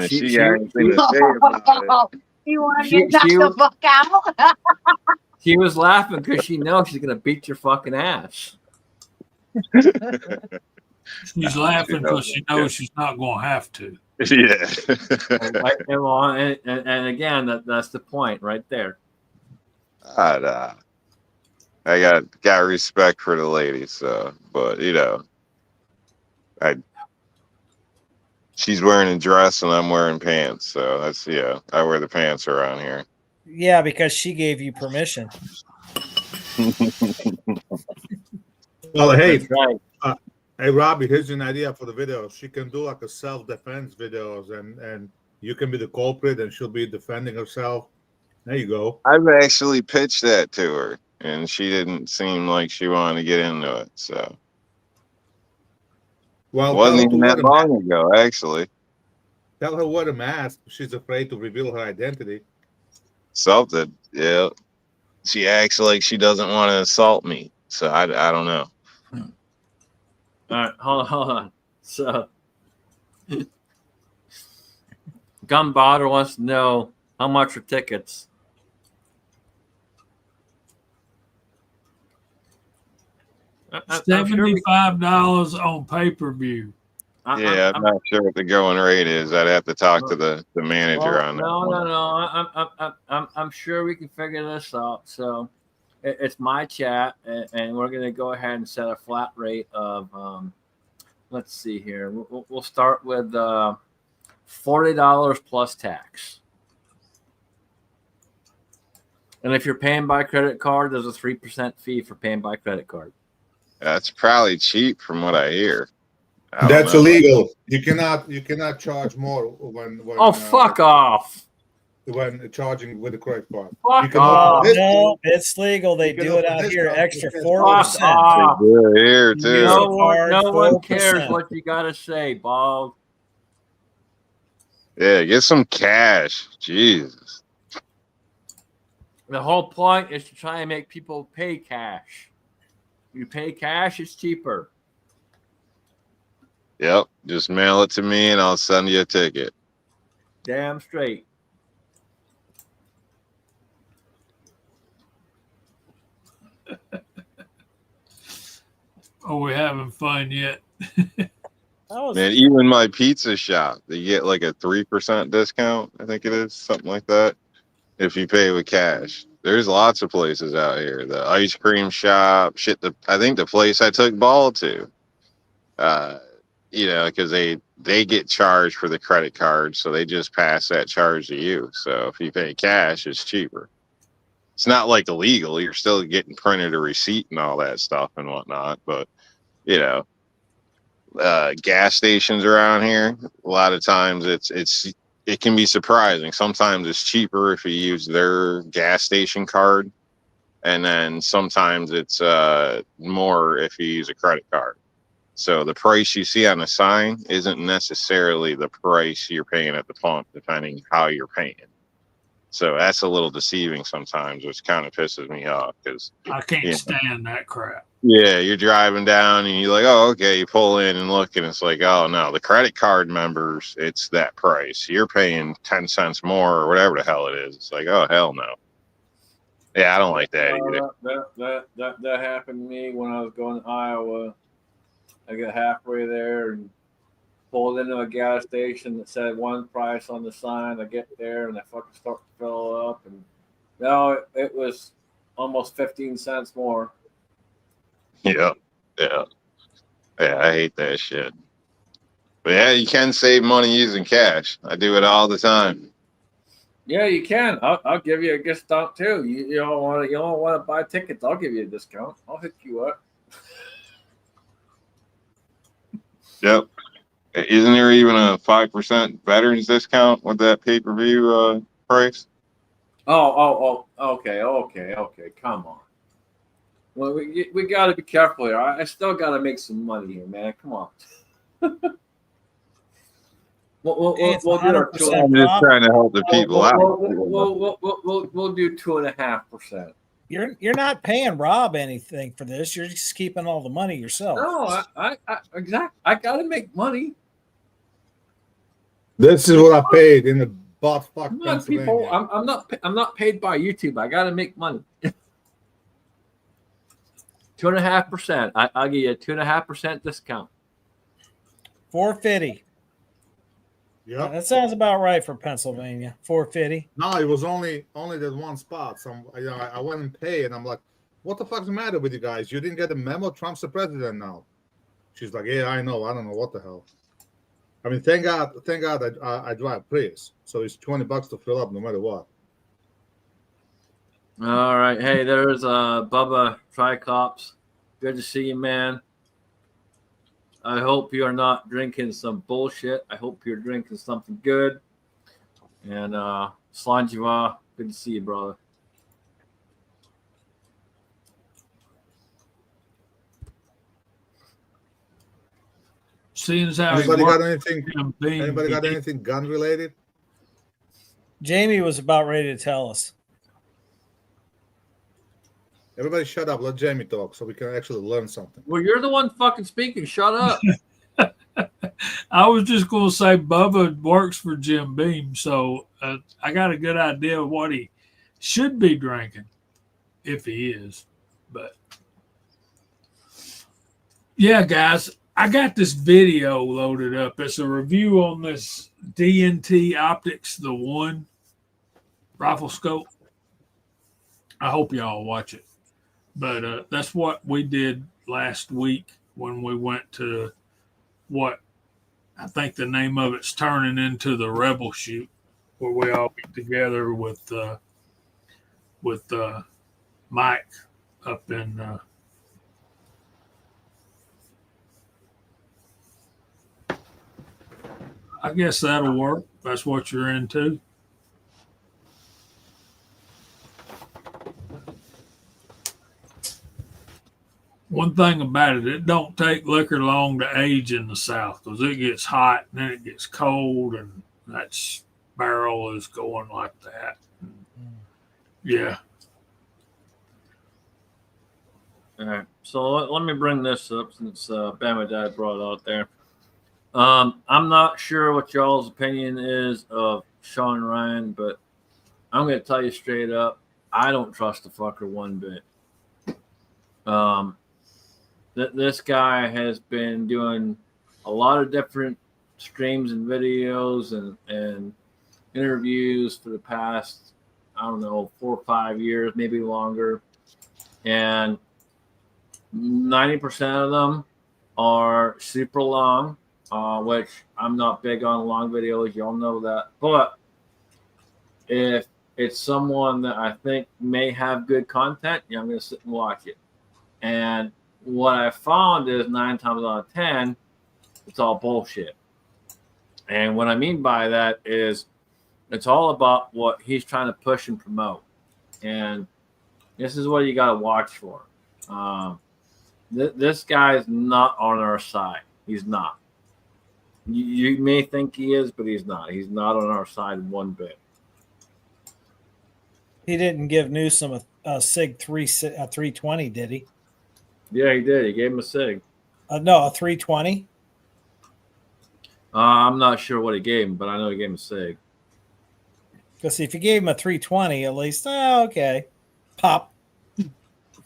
if she got anything to say about it. You want to get knocked the fuck out? She was laughing because she knows she's gonna beat your fucking ass. She's laughing because she knows she's not going to have to. Yeah. and again, that's the point right there. I got respect for the lady, so but she's wearing a dress and I'm wearing pants, so that's I wear the pants around here. Yeah, because she gave you permission. Well, hey, right. Hey Robbie, here's an idea for the video. She can do like a self-defense videos, and you can be the culprit, and she'll be defending herself. There you go. I've actually pitched that to her, and she didn't seem like she wanted to get into it. So, Well, it wasn't even that long ago, actually. Tell her what a mask. She's afraid to reveal her identity. Something, yeah. She acts like she doesn't want to assault me, so I don't know. All right, hold on. So, Gunbotter wants to know how much are tickets. $75 on pay-per-view. Yeah, I'm not sure what the going rate is. I'd have to talk to the manager on that. No. I'm sure we can figure this out. So it's my chat, and we're gonna go ahead and set a flat rate of. Let's see here. We'll start with $40 plus tax. And if you're paying by credit card, there's a 3% fee for paying by credit card. That's probably cheap from what I hear. That's illegal. You cannot charge more when fuck off. When charging with a credit card. Fuck off. No, it's legal. They do it out here. Extra 4%. They do it here too. No one cares what you gotta say, Bob. Yeah, get some cash. Jesus. The whole point is to try and make people pay cash. You pay cash, it's cheaper. Yep. Just mail it to me and I'll send you a ticket. Damn straight. Are we having fun yet? Man, even my pizza shop, they get like a 3% discount. I think it is something like that. If you pay with cash, there's lots of places out here. The ice cream shop, I think the place I took Ball to, you know, because they get charged for the credit card, so they just pass that charge to you. So if you pay cash, it's cheaper. It's not like illegal. You're still getting printed a receipt and all that stuff and whatnot. But, you know, gas stations around here, a lot of times it can be surprising. Sometimes it's cheaper if you use their gas station card. And then sometimes it's more if you use a credit card. So the price you see on the sign isn't necessarily the price you're paying at the pump, depending how you're paying. So that's a little deceiving sometimes, which kind of pisses me off because I can't stand that crap. Yeah, you're driving down and you're like, oh, okay. You pull in and look, and it's like, oh no, the credit card members, it's that price. You're paying 10 cents more or whatever the hell it is. It's like, oh hell no. Yeah, I don't like that either. That happened to me when I was going to Iowa. I got halfway there and pulled into a gas station that said one price on the sign. I get there and I fucking start to fill up, and no, it was almost 15 cents more. Yeah. I hate that shit. But yeah, you can save money using cash. I do it all the time. Yeah, you can. I'll give you a discount too. You don't want to buy tickets? I'll give you a discount. I'll hook you up. Yep. Isn't there even a 5% veterans discount with that pay-per-view price? Oh, okay. Come on. Well, we got to be careful here. I still got to make some money here, man. Come on. We'll do our 2.5%. I'm just trying to help the people out. We'll do 2.5%. You're not paying Rob anything for this. You're just keeping all the money yourself. No, I exactly. I got to make money. This is what I paid in the butt fuck. Come on, people. I'm not paid by YouTube. I got to make money. 2.5%. I'll give you a 2.5% discount. $4.50. Yeah, that sounds about right for Pennsylvania. $4.50. No, it was only that one spot. So I went and paid, and I'm like, "What the fuck's the matter with you guys? You didn't get a memo? Trump's the president now." She's like, "Yeah, I know. I don't know what the hell." I mean, thank God, I drive Prius, so it's $20 to fill up no matter what. All right, hey, there's Bubba Tricops. Good to see you, man. I hope you are not drinking some bullshit. I hope you're drinking something good. And Slanjiva, good to see you, brother. Seeing as how anybody got anything gun related? Jamie was about ready to tell us. Everybody shut up. Let Jamie talk so we can actually learn something. Well, you're the one fucking speaking. Shut up. I was just going to say Bubba works for Jim Beam, so I got a good idea of what he should be drinking, if he is. But, yeah, guys, I got this video loaded up. It's a review on this DNT Optics, the One rifle scope. I hope y'all watch it. But that's what we did last week when we went to what I think the name of it's turning into the Rebel Shoot, where we all get together with Mike up in I guess that'll work. That's what you're into. One thing about it, it don't take liquor long to age in the South because it gets hot and then it gets cold, and that barrel is going like that. Yeah. All right. So let me bring this up since Bama Dad brought it out there. I'm not sure what y'all's opinion is of Sean Ryan, but I'm going to tell you straight up, I don't trust the fucker one bit. This guy has been doing a lot of different streams and videos and interviews for the past, 4 or 5 years, maybe longer. And 90% of them are super long. which I'm not big on long videos. Y'all know that. But if it's someone that I think may have good content, I'm going to sit and watch it. And what I found is 9 times out of 10, it's all bullshit. And what I mean by that is it's all about what he's trying to push and promote. And this is what you got to watch for. This guy is not on our side. He's not. You may think he is, but he's not. He's not on our side one bit. He didn't give Newsom a SIG 320, did he? Yeah, he did. He gave him a SIG. No, a 320. I'm not sure what he gave him, but I know he gave him a SIG. Because if you gave him a 320, at least, okay, pop.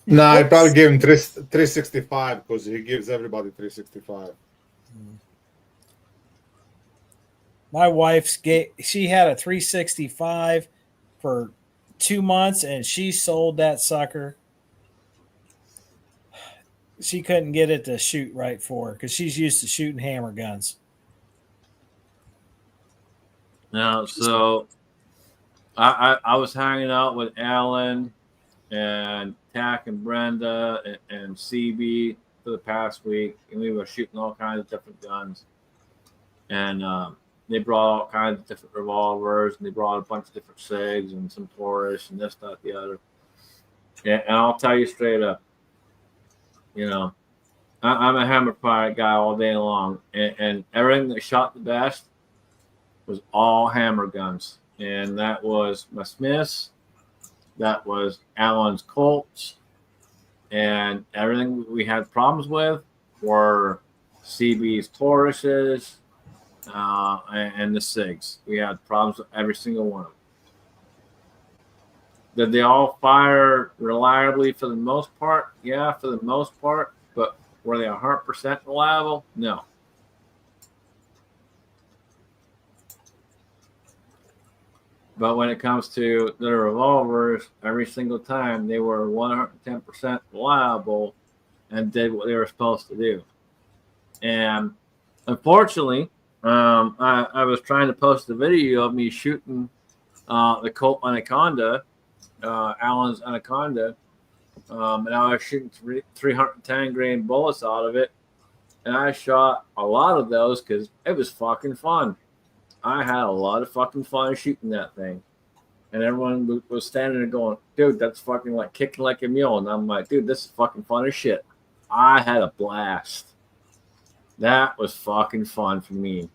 No, I probably gave him 365 because he gives everybody 365. My wife's she had a 365 for 2 months, and she sold that sucker. She couldn't get it to shoot right for her because she's used to shooting hammer guns. Now, so I was hanging out with Alan and Tack and Brenda and CB for the past week, and we were shooting all kinds of different guns. And they brought all kinds of different revolvers, and they brought a bunch of different SIGs and some Taurus and this, that, the other. And I'll tell you straight up, I'm a hammer fire guy all day long, and everything that shot the best was all hammer guns. And that was my Smiths, that was Allen's Colts, and everything we had problems with were CB's Tauruses and the SIGs. We had problems with every single one of them. Did they all fire reliably for the most part? Yeah, for the most part. But were they 100% reliable? No. But when it comes to the revolvers, every single time they were 110% reliable and did what they were supposed to do. And unfortunately, I was trying to post a video of me shooting the Colt Anaconda, Allen's Anaconda, and I was shooting 310 grain bullets out of it. And I shot a lot of those because it was fucking fun. I had a lot of fucking fun shooting that thing. And everyone was standing there going, dude, that's fucking like kicking like a mule. And I'm like, dude, this is fucking fun as shit. I had a blast. That was fucking fun for me.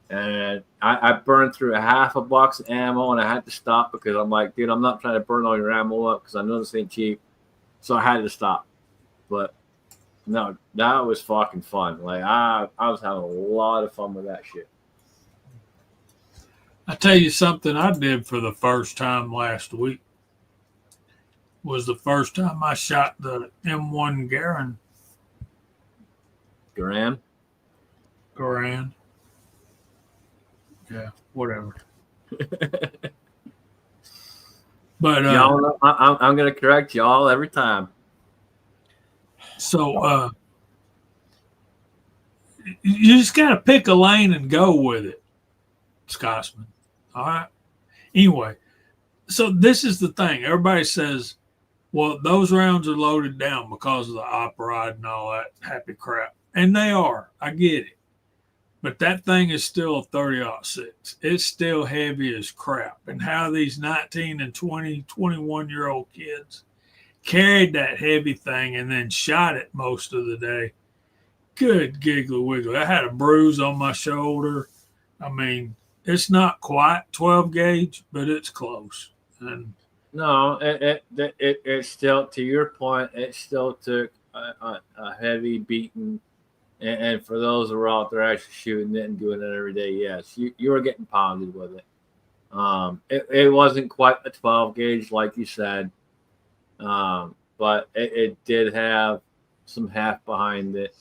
And I burned through half a box of ammo, and I had to stop because I'm like, dude, I'm not trying to burn all your ammo up because I know this ain't cheap. So I had to stop. But no, that was fucking fun. Like I was having a lot of fun with that shit. I tell you something I did for the first time last week was the first time I shot the M1 Garand. Yeah, whatever. But y'all, I'm going to correct y'all every time. So you just got to pick a lane and go with it, Scotsman. All right. Anyway, so this is the thing. Everybody says, well, those rounds are loaded down because of the op rod and all that happy crap. And they are. I get it. But that thing is still a 30-06. It's still heavy as crap. And how these 19 and 20, 21-year-old kids carried that heavy thing and then shot it most of the day. Good giggly wiggly. I had a bruise on my shoulder. I mean, it's not quite 12 gauge, but it's close. And no, it still, to your point, it still took a heavy beating. And for those who are out there actually shooting it and doing it every day, yes, you were getting pounded with it. It wasn't quite a 12 gauge like you said, but it did have some half behind it.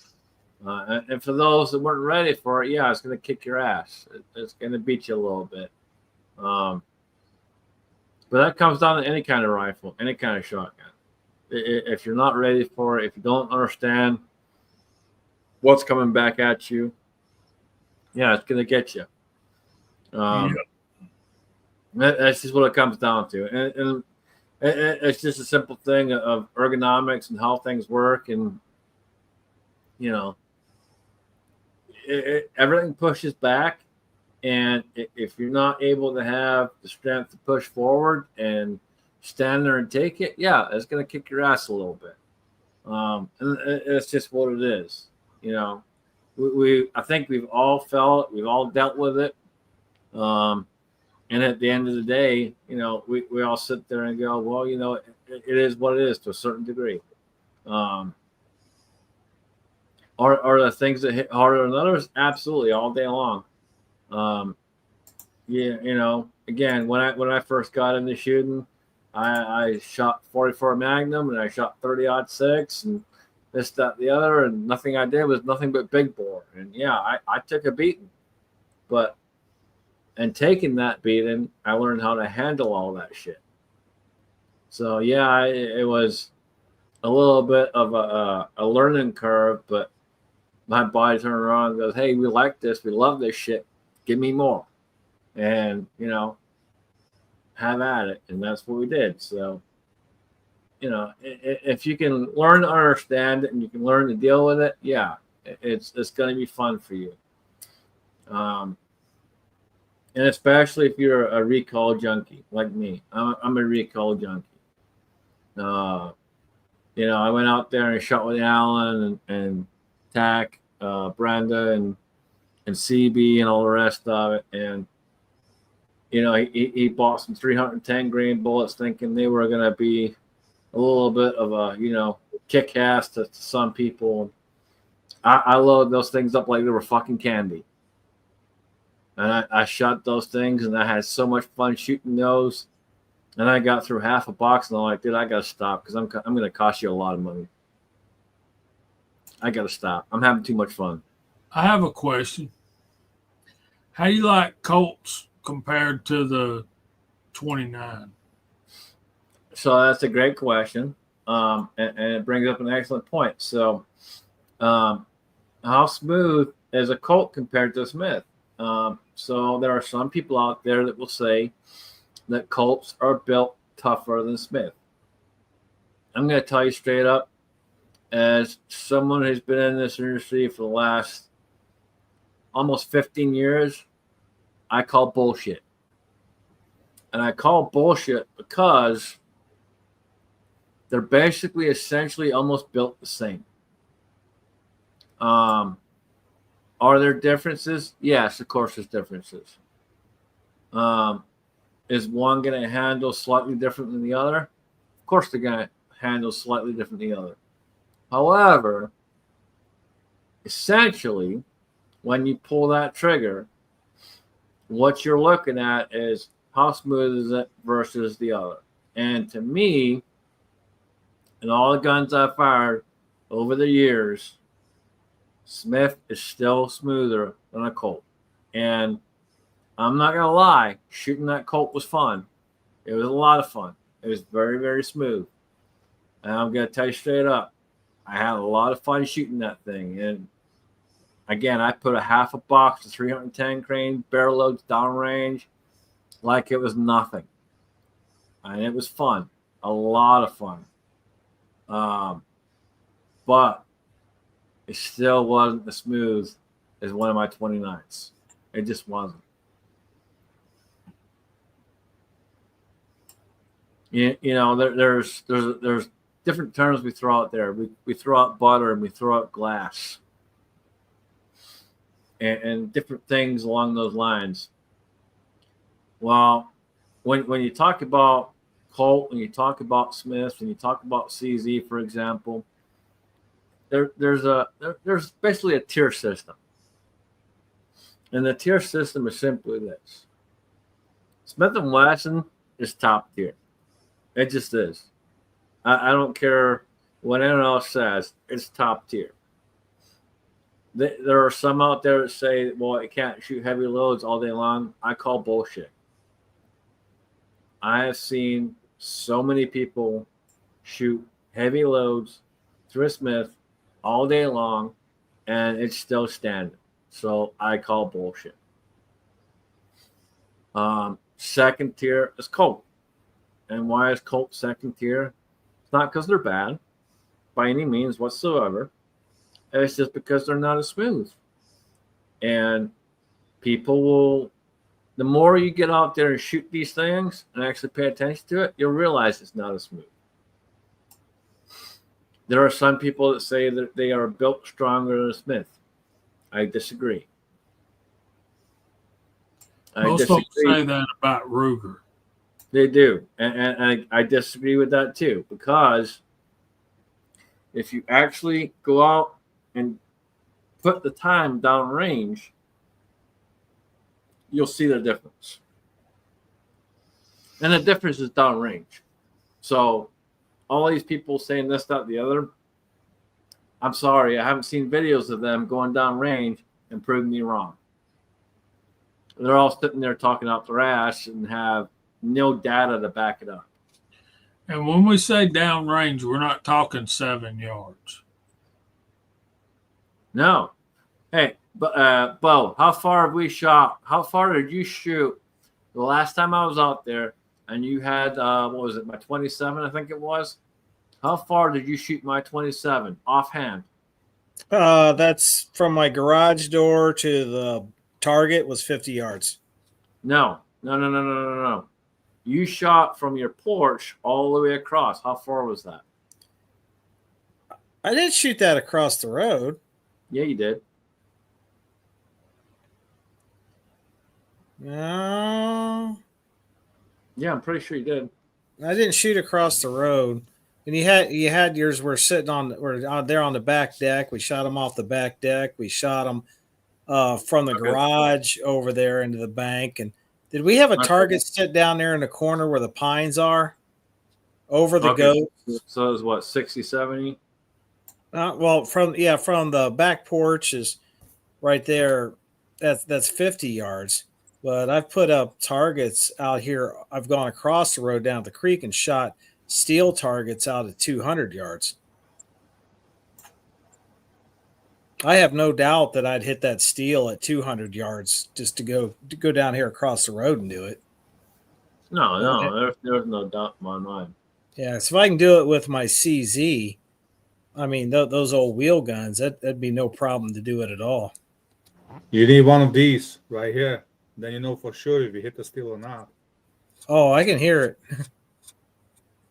And for those that weren't ready for it, yeah, it's going to kick your ass. It's going to beat you a little bit. But that comes down to any kind of rifle, any kind of shotgun. If you're not ready for it, if you don't understand what's coming back at you, Yeah, it's gonna get you. That's just what it comes down to, and it's just a simple thing of ergonomics and how things work, and you know, everything pushes back, and if you're not able to have the strength to push forward and stand there and take it, yeah, it's gonna kick your ass a little bit. And it's just what it is, you know. I think we've all felt it, we've all dealt with it. And at the end of the day, you know, we all sit there and go, well, you know, it is what it is to a certain degree. Are the things that hit harder than others? Absolutely, all day long. Yeah, you know, again, when I first got into shooting, I shot 44 Magnum and I shot 30-06 and this, that, the other, and nothing I did was nothing but big bore. And yeah, I took a beating, but and taking that beating, I learned how to handle all that shit. So yeah, it was a little bit of a learning curve, but my body turned around and goes, "Hey, we like this, we love this shit. Give me more," and you know, have at it, and that's what we did. So, you know, if you can learn to understand it and you can learn to deal with it, yeah, it's going to be fun for you. And especially if you're a recall junkie like me. I'm a recall junkie. You know, I went out there and shot with Allen and Tack, Brenda and CB and all the rest of it. And, you know, he bought some 310 grain bullets thinking they were going to be a little bit of a, you know, kick ass to some people. I loaded those things up like they were fucking candy. And I shot those things, and I had so much fun shooting those. And I got through half a box, and I'm like, dude, I gotta stop because I'm going to cost you a lot of money. I gotta stop. I'm having too much fun. I have a question. How do you like Colts compared to the 29? So that's a great question, and it brings up an excellent point. So, how smooth is a Colt compared to a Smith? So there are some people out there that will say that Colts are built tougher than Smith. I'm going to tell you straight up, as someone who's been in this industry for the last almost 15 years, I call bullshit. And I call bullshit because they're basically essentially almost built the same. Are there differences? Yes, of course there's differences. Is one going to handle slightly different than the other? Of course they're going to handle slightly different than the other. However, essentially, when you pull that trigger, what you're looking at is how smooth is it versus the other. And to me, in all the guns I've fired over the years, Smith is still smoother than a Colt. And I'm not going to lie, shooting that Colt was fun. It was a lot of fun. It was very, very smooth. And I'm going to tell you straight up, I had a lot of fun shooting that thing. And again, I put a half a box of 310 grain barrel loads downrange like it was nothing. And it was fun. A lot of fun. But it still wasn't as smooth as one of my 29s. It just wasn't. You know, there's different terms we throw out there. We throw out butter and we throw out glass. And different things along those lines. Well, when you talk about Colt, when you talk about Smith, when you talk about CZ, for example, there's basically a tier system. And the tier system is simply this. Smith & Wesson is top tier. It just is. I don't care what anyone else says. It's top tier. There are some out there that say, well, it can't shoot heavy loads all day long. I call bullshit. I have seen so many people shoot heavy loads through a Smith all day long, and it's still standing. So I call bullshit. Second tier is Colt. And why is Colt second tier? It's not because they're bad by any means whatsoever. It's just because they're not as smooth. And people will, the more you get out there and shoot these things and actually pay attention to it, you'll realize it's not as smooth. There are some people that say that they are built stronger than a Smith. I disagree. Most folks say that about Ruger. They do. And I disagree with that too, because if you actually go out and put the time down range, you'll see the difference. And the difference is down range. So all these people saying this, that, the other, I'm sorry, I haven't seen videos of them going down range and proving me wrong. They're all sitting there talking out their ass and have no data to back it up. And when we say down range, we're not talking 7 yards. No. Hey, Bo, how far have we shot? How far did you shoot the last time I was out there and you had, what was it, my 27, I think it was? How far did you shoot my 27 offhand? That's from my garage door to the target was 50 yards. No. You shot from your porch all the way across. How far was that? I didn't shoot that across the road. Yeah, you did. No. Yeah, I'm pretty sure you did. I didn't shoot across the road. And you had yours were sitting on there on the back deck. We shot them off the back deck. We shot them from the garage over there into the bank. And did we have a target sit down there in the corner where the pines are over the goats? So it was what, 60, 70? Well, from the back porch is right there. That's 50 yards. But I've put up targets out here. I've gone across the road down the creek and shot steel targets out at 200 yards. I have no doubt that I'd hit that steel at 200 yards just to go down here across the road and do it. No, there's no doubt in my mind. Yeah, so if I can do it with my CZ, I mean, those old wheel guns, that'd be no problem to do it at all. You need one of these right here. Then you know for sure if you hit the steel or not. Oh, I can hear it.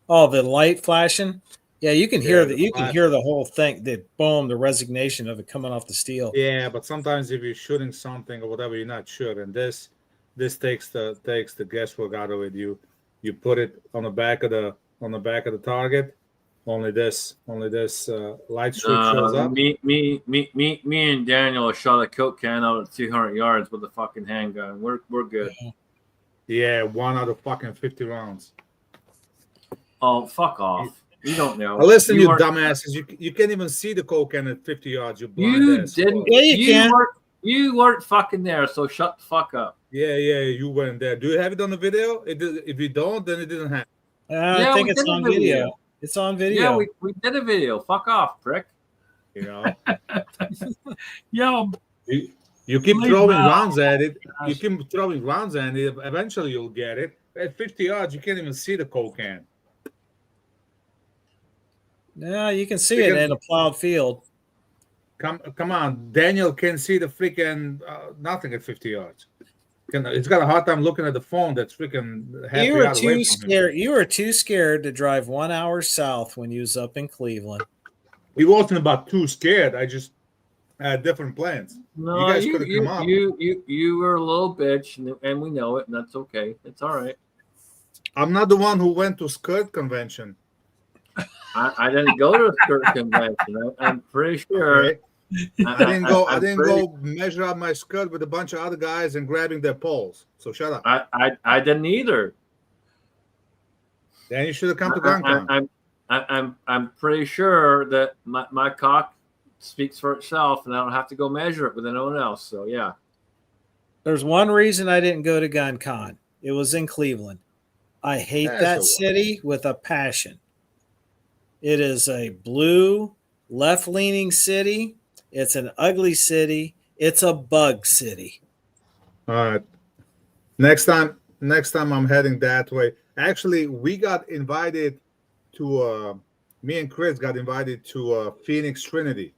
Oh, the light flashing. Yeah, you can hear can hear the whole thing. The boom, the resignation of it coming off the steel. Yeah, but sometimes if you're shooting something or whatever, you're not sure, and this takes the guesswork out of it. You put it on the back of the target. Only this light switch shows up. Me and Daniel shot a Coke can out at 200 yards with a fucking handgun. We're good. Yeah, 1 out of fucking 50 rounds. Oh, fuck off. You don't know. Well, listen, you dumbasses. You can't even see the Coke can at 50 yards. You're blind. You didn't. Yeah, you can. You weren't fucking there, so shut the fuck up. Yeah, you weren't there. Do you have it on the video? If you don't, then it didn't happen. I think it's on video. It's on video. Yeah, we did a video. Fuck off, prick. You know. Yo, you keep throwing rounds at it. You keep throwing rounds at it. Eventually, you'll get it. At 50 yards, you can't even see the Coke can. No, you can see it in a plowed field. Come on, Daniel can see the freaking nothing at 50 yards. It's got a hard time looking at the phone. That's freaking. You were too scared. You were too scared to drive 1 hour south when you was up in Cleveland. He wasn't about too scared. I just had different plans. No, you guys could have come up. You were a little bitch, and we know it, and that's okay. It's all right. I'm not the one who went to skirt convention. I didn't go to a skirt convention. I'm pretty sure. Okay. I didn't go measure up my skirt with a bunch of other guys and grabbing their poles. So shut up. I didn't either. Then you should have come to GunCon. I'm pretty sure that my cock speaks for itself, and I don't have to go measure it with anyone else. So yeah. There's one reason I didn't go to GunCon. It was in Cleveland. I hate that city with a passion. It is a blue, left-leaning city. It's an ugly city. It's a bug city. All right. Next time I'm heading that way. Actually, we got invited to me and Chris got invited to Phoenix Trinity,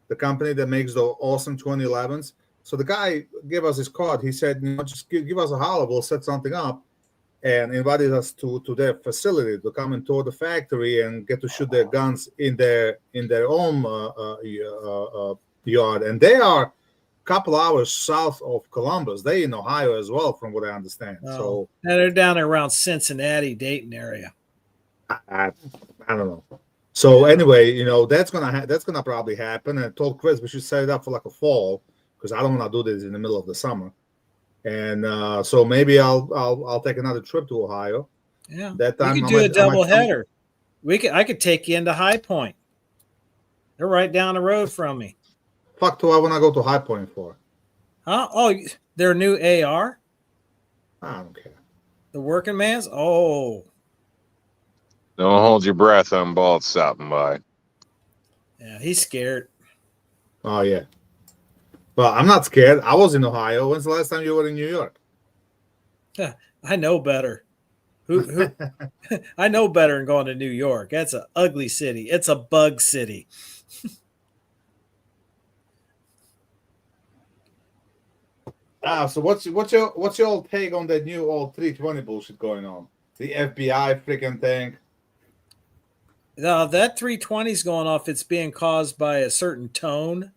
the company that makes the awesome 2011s. So the guy gave us his card. He said, just give us a holler. We'll set something up, and invited us to their facility to come and tour the factory and get to shoot their guns in their own yard. And they are a couple hours south of Columbus. They in Ohio as well, from what I understand. So and they're down around Cincinnati, Dayton area. I don't know. So anyway, that's gonna probably happen. And I told Chris we should set it up for like a fall, because I don't want to do this in the middle of the summer. And so maybe I'll take another trip to Ohio. Yeah, that time we could do a double header. I could take you into High Point. They're right down the road from me. Fuck do I want to go to High Point for? Huh? Oh, their new AR? I don't care. The working man's? Oh. Don't hold your breath on Bald stopping by. Yeah, he's scared. Oh, yeah. Well, I'm not scared. I was in Ohio. When's the last time you were in New York? I know better. Who I know better than going to New York. That's an ugly city. It's a bug city. So what's your take on that new old 320 bullshit going on? The FBI freaking thing. That 320 is going off. It's being caused by a certain tone.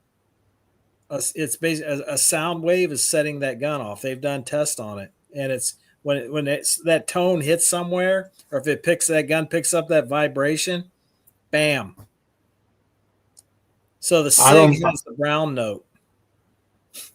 It's basically a sound wave is setting that gun off. They've done tests on it, and it's when that tone hits somewhere, or if that gun picks up that vibration, bam. So the SIG has the brown note.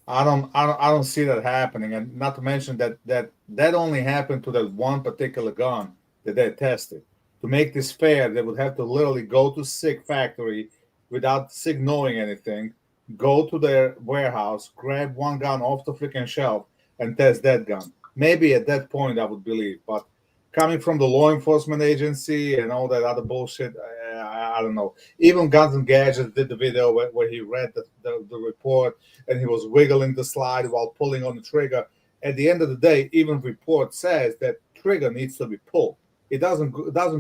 I don't see that happening, and not to mention that only happened to that one particular gun that they tested. To make this fair, they would have to literally go to SIG factory without SIG knowing anything, go to their warehouse, grab one gun off the freaking shelf, and test that gun. Maybe at that point I would believe, but coming from the law enforcement agency and all that other bullshit, I don't know. Even Guns and Gadgets did the video where he read the report and he was wiggling the slide while pulling on the trigger. At the end of the day, even report says that trigger needs to be pulled. It doesn't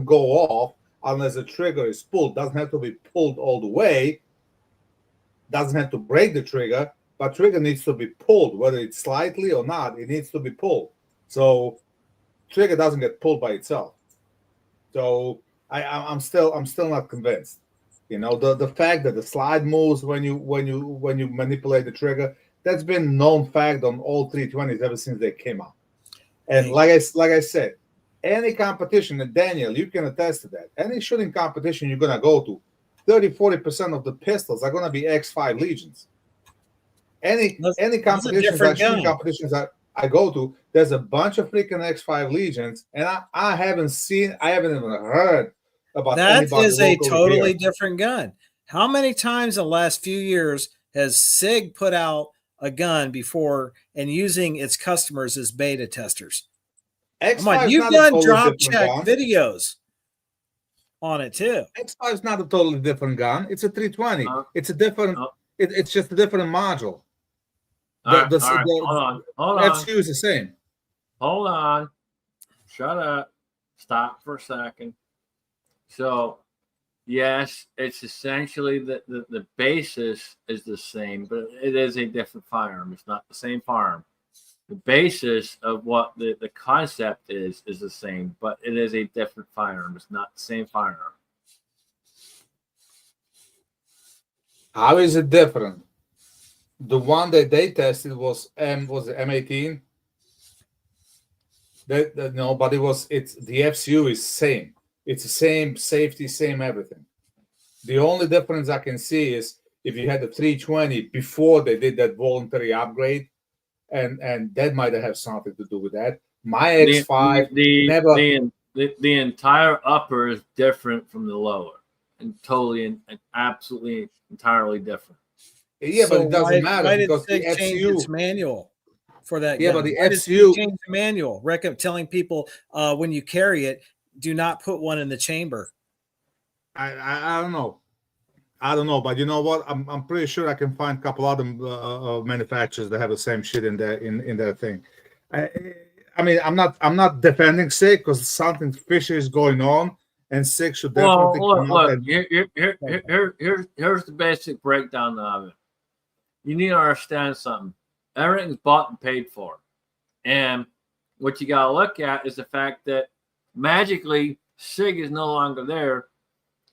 go off unless the trigger is pulled. Doesn't have to be pulled all the way. Doesn't have to break the trigger, but trigger needs to be pulled, whether it's slightly or not. It needs to be pulled. So trigger doesn't get pulled by itself. So I'm still not convinced. The fact that the slide moves when you manipulate the trigger, that's been known fact on all 320s ever since they came out. And like I said, any competition, and Daniel, you can attest to that. Any shooting competition you're gonna go to, 40% of the pistols are gonna be X5 Legions. Any competitions, like shooting competitions that I go to, there's a bunch of freaking X5 Legions, and I haven't even heard about that. Is a totally here. different gun. How many times in the last few years has SIG put out a gun before and using its customers as beta testers? You've done drop check videos on it too. X5 is not a totally different gun. It's a 320. It's a different. It's just a different module. Hold on. FCU is the same. Hold on. Shut up. Stop for a second. So, yes, it's essentially the basis is the same, but it is a different firearm. It's not the same firearm. The basis of what the concept is the same, but it is a different firearm. It's not the same firearm. How is it different? The one that they tested was the M18. No, but it's the FCU is same. It's the same safety, same everything. The only difference I can see is if you had the 320 before they did that voluntary upgrade, and that might have something to do with that. My X5 the entire upper is different from the lower, and totally and absolutely entirely different. Yeah, but it doesn't matter. Why did because SIG the change FCU its manual for that? Yeah, gun? but the Why FCU change the manual, telling people when you carry it, do not put one in the chamber. I don't know. I don't know, but you know what? I'm pretty sure I can find a couple other manufacturers that have the same shit in their thing. I mean, I'm not defending SIG because something fishy is going on, and SIG should definitely come out. Look. Here's the basic breakdown of it. You need to understand something. Everything's bought and paid for, and what you got to look at is the fact that magically SIG is no longer there,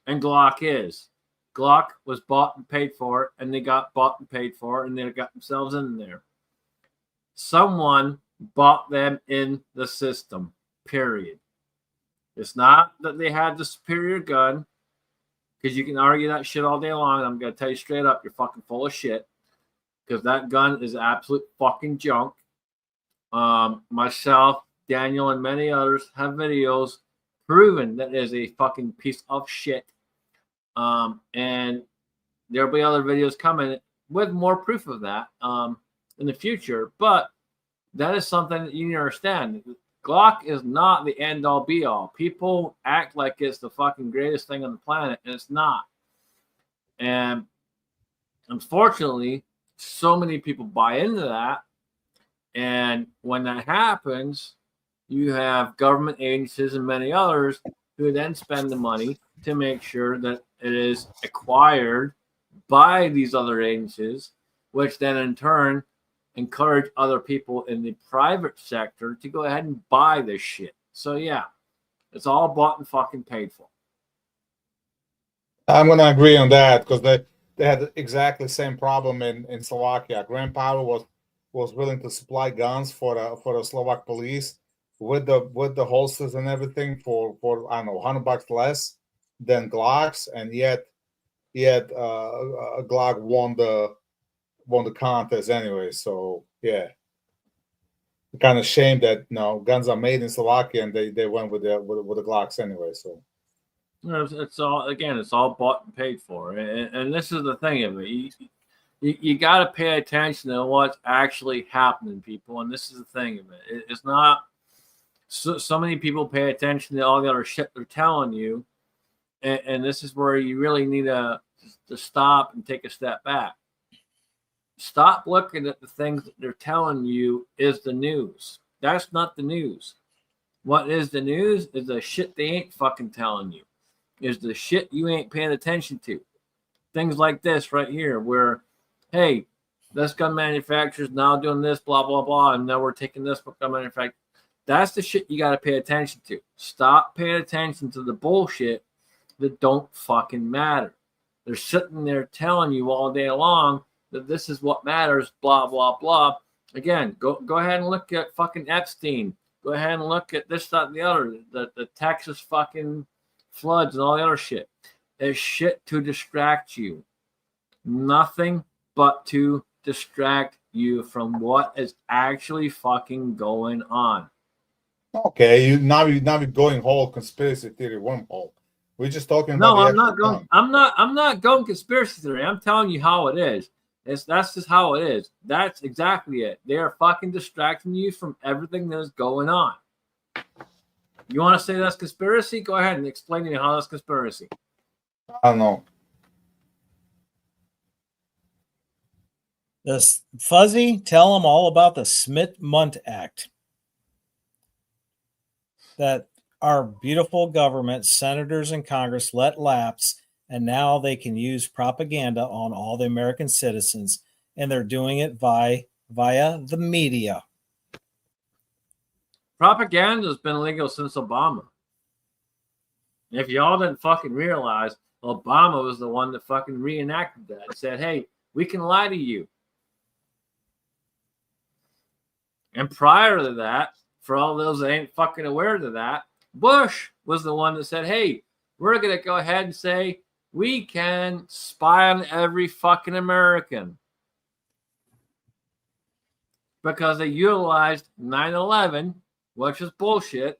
and Glock is. Glock was bought and paid for, and they got bought and paid for, and they got themselves in there. Someone bought them in the system, period. It's not that they had the superior gun, because you can argue that shit all day long. I'm going to tell you straight up, you're fucking full of shit, because that gun is absolute fucking junk. Myself, Daniel, and many others have videos proving that it is a fucking piece of shit. And there'll be other videos coming with more proof of that in the future. But that is something that you need to understand. Glock is not the end all be all. People act like it's the fucking greatest thing on the planet, and it's not. And unfortunately, so many people buy into that. And when that happens, you have government agencies and many others who then spend the money to make sure that it is acquired by these other agencies, which then in turn encourage other people in the private sector to go ahead and buy this shit. So yeah, it's all bought and fucking paid for. I'm gonna agree on that because they had exactly the same problem in Slovakia. Grand Power was willing to supply guns for the Slovak police with the holsters and everything for I don't know $100 less than Glocks, and yet Glock won the contest anyway. So yeah, kind of shame that guns are made in Slovakia and they went with the Glocks anyway. So it's all bought and paid for, and this is the thing of it. You got to pay attention to what's actually happening, people. And this is the thing of it. It's not so many people pay attention to all the other shit they're telling you. And this is where you really need to stop and take a step back. Stop looking at the things that they're telling you is the news. That's not the news. What is the news is the shit they ain't fucking telling you. Is the shit you ain't paying attention to. Things like this right here where, hey, this gun manufacturer's now doing this, blah, blah, blah, and now we're taking this gun manufacturer. That's the shit you got to pay attention to. Stop paying attention to the bullshit that don't fucking matter. They're sitting there telling you all day long that this is what matters, blah, blah, blah. Again, go ahead and look at fucking Epstein. Go ahead and look at this, that, and the other, the Texas fucking floods and all the other shit. It's shit to distract you. Nothing but to distract you from what is actually fucking going on. Okay, now you're going whole conspiracy theory wormhole. We're just talking about. No, I'm not going. I'm not going conspiracy theory. I'm telling you how it is. That's just how it is. That's exactly it. They are fucking distracting you from everything that is going on. You want to say that's conspiracy? Go ahead and explain to me how that's conspiracy. I don't know. This Fuzzy, tell them all about the Smith-Mundt Act that our beautiful government, senators and Congress let lapse, and now they can use propaganda on all the American citizens, and they're doing it via the media. Propaganda has been legal since Obama. If y'all didn't fucking realize, Obama was the one that fucking reenacted that and said, hey, we can lie to you. And prior to that, for all those that ain't fucking aware of that, Bush was the one that said, hey, we're going to go ahead and say we can spy on every fucking American. Because they utilized 9/11, which is bullshit.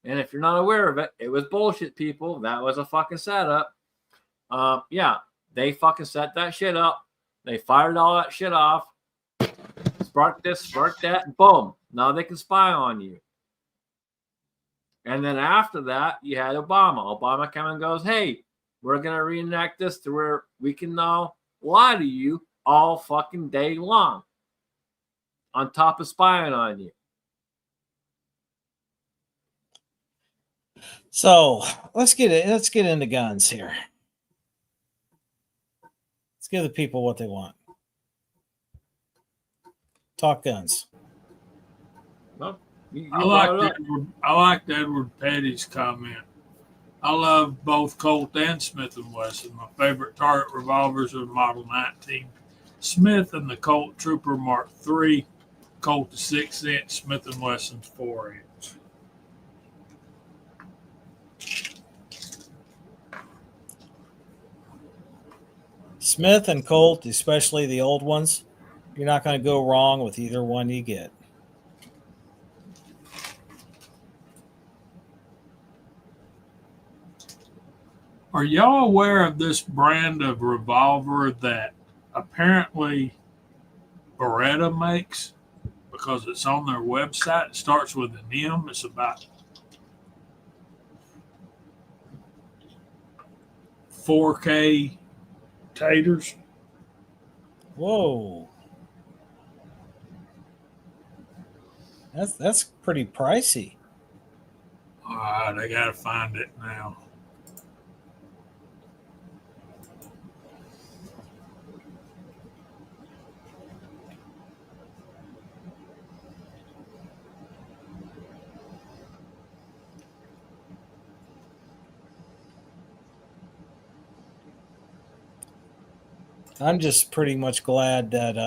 And if you're not aware of it, it was bullshit, people. That was a fucking setup. Yeah, they fucking set that shit up. They fired all that shit off. Spark this, spark that, boom. Now they can spy on you. And then after that, you had Obama. Obama comes and goes, hey, We're going to reenact this to where we can now lie to you all fucking day long on top of spying on you. So let's get into guns here. Let's give the people what they want. Talk guns. Well, I liked Edward Petty's comment. I love both Colt and Smith & Wesson. My favorite target revolvers are Model 19 Smith and the Colt Trooper Mark III. Colt is 6-inch, Smith & Wesson's 4-inch. Smith and Colt, especially the old ones, you're not going to go wrong with either one you get. Are y'all aware of this brand of revolver that apparently Beretta makes? Because it's on their website. It starts with an M. It's about 4K taters. Whoa. That's pretty pricey. All right, I got to find it now. I'm just pretty much glad that